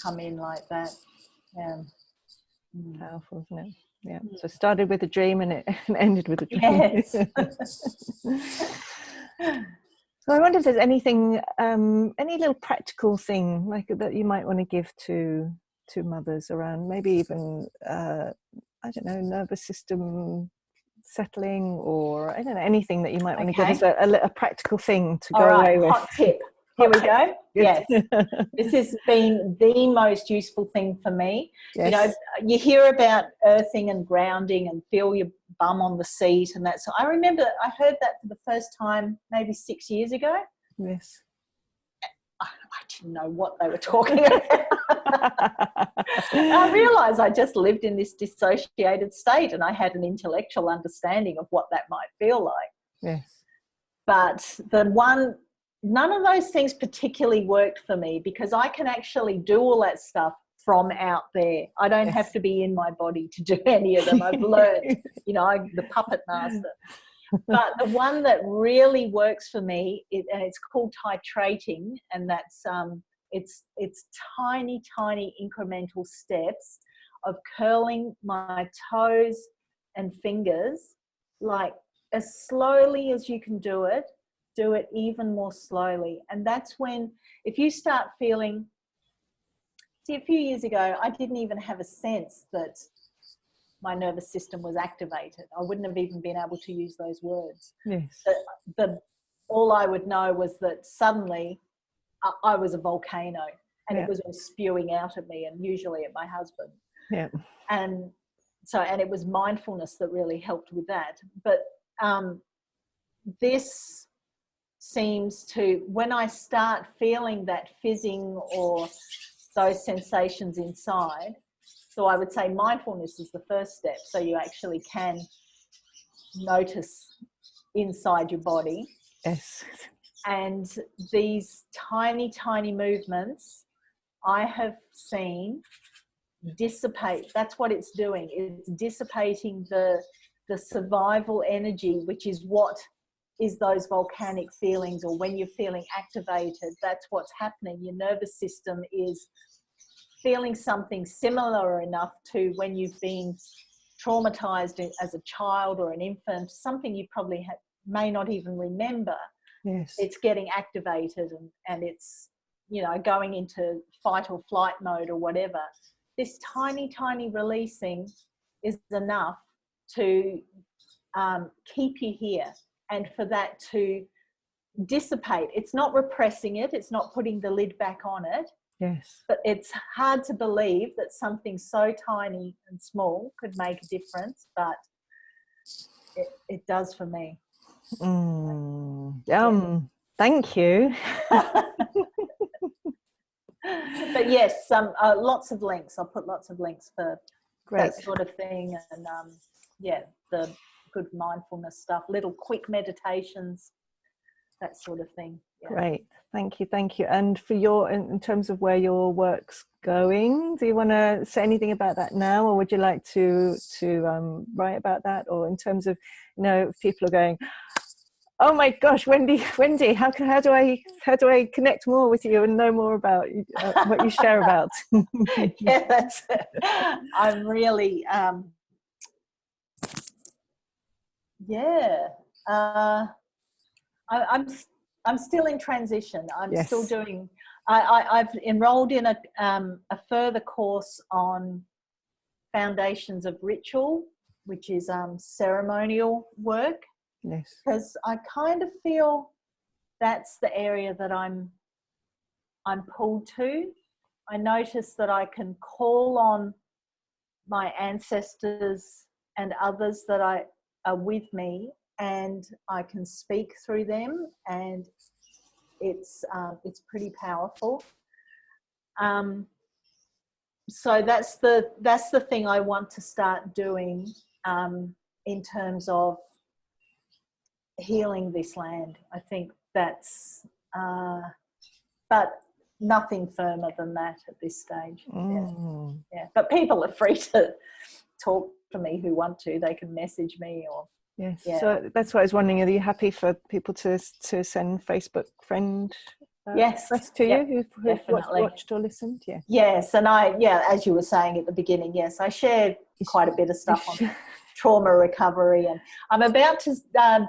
come in like that. Yeah. Powerful, isn't it? Yeah. So it started with a dream and it ended with a dream. Yes. So I wonder if there's anything, any little practical thing like that you might want to give to mothers around, maybe even I don't know, nervous system settling, or I don't know, anything that you might want to give as a practical thing to go away with. Hot tip. Here we go. Yes. This has been the most useful thing for me. Yes. You know, you hear about earthing and grounding and feel your bum on the seat and that. So I remember I heard that for the first time maybe 6 years ago. Yes. I didn't know what they were talking about. I realised I just lived in this dissociated state and I had an intellectual understanding of what that might feel like. Yes. But none of those things particularly worked for me because I can actually do all that stuff from out there. I don't have to be in my body to do any of them. I've learned, you know, the puppet master. But the one that really works for me, and it's called titrating, and that's it's tiny incremental steps of curling my toes and fingers, like as slowly as you can do it even more slowly. And that's when, if you start feeling, see, a few years ago I didn't even have a sense that my nervous system was activated. I wouldn't have even been able to use those words. Yes. All I would know was that suddenly I was a volcano and it was all spewing out at me, and usually at my husband. Yeah. And it was mindfulness that really helped with that. But this seems to, when I start feeling that fizzing or those sensations inside, so I would say mindfulness is the first step, so you actually can notice inside your body. Yes. And these tiny movements I have seen dissipate. That's what it's doing. It's dissipating the survival energy, which is what is those volcanic feelings, or when you're feeling activated, that's what's happening. Your nervous system is feeling something similar enough to when you've been traumatized as a child or an infant, something you probably may not even remember. Yes. It's getting activated and it's, you know, going into fight or flight mode or whatever. This tiny releasing is enough to keep you here, and for that to dissipate. It's not repressing it, it's not putting the lid back on it. Yes. But it's hard to believe that something so tiny and small could make a difference, but it does for me. Thank you. But yes, lots of links. I'll put lots of links for that sort of thing, and the good mindfulness stuff, little quick meditations, that sort of thing. Yeah. Great, thank you. And for in terms of where your work's going, do you want to say anything about that now, or would you like to write about that? Or in terms of, you know, people are going, oh my gosh, Wendy, how do I connect more with you and know more about what you share about? Yeah, that's it. I'm really I'm still in transition. I'm still doing. I've enrolled in a further course on foundations of ritual, which is ceremonial work. Yes. Because I kind of feel that's the area that I'm pulled to. I notice that I can call on my ancestors and others that are with me, and I can speak through them, and it's pretty powerful. so that's the thing I want to start doing in terms of healing this land. I think that's, but nothing firmer than that at this stage. Yeah. But people are free to talk to me who want to. They can message me or. Yes. Yeah. So that's what I was wondering. Are you happy for people to send Facebook friend requests to you who've watched or listened? Yeah. Yes, and as you were saying at the beginning, yes, I share quite a bit of stuff on trauma recovery, and I'm about to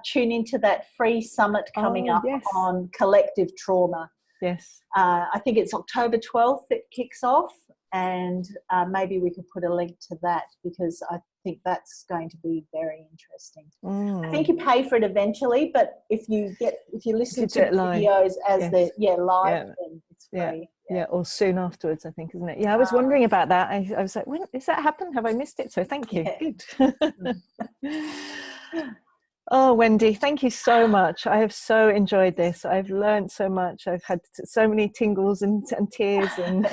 tune into that free summit coming up on collective trauma. Yes. I think it's October 12th it kicks off, and maybe we could put a link to that, because I think that's going to be very interesting. I think you pay for it eventually, but if you listen to videos as they're live, then it's free. Yeah, or soon afterwards, I think, isn't it? Yeah, I was wondering about that. I was like, when does that happen? Have I missed it? So thank you. Yeah. Good. Oh, Wendy, thank you so much. I have so enjoyed this. I've learned so much. I've had so many tingles and tears, and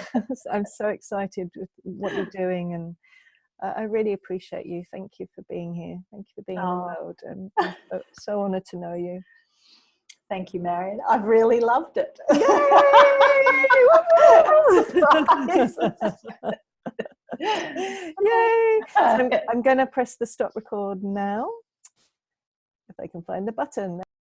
I'm so excited with what you're doing, and I really appreciate you. Thank you for being here. Thank you for being in the world. And I'm so honoured to know you. Thank you, Marion. I've really loved it. Yay! So I'm going to press the stop record now, if I can find the button.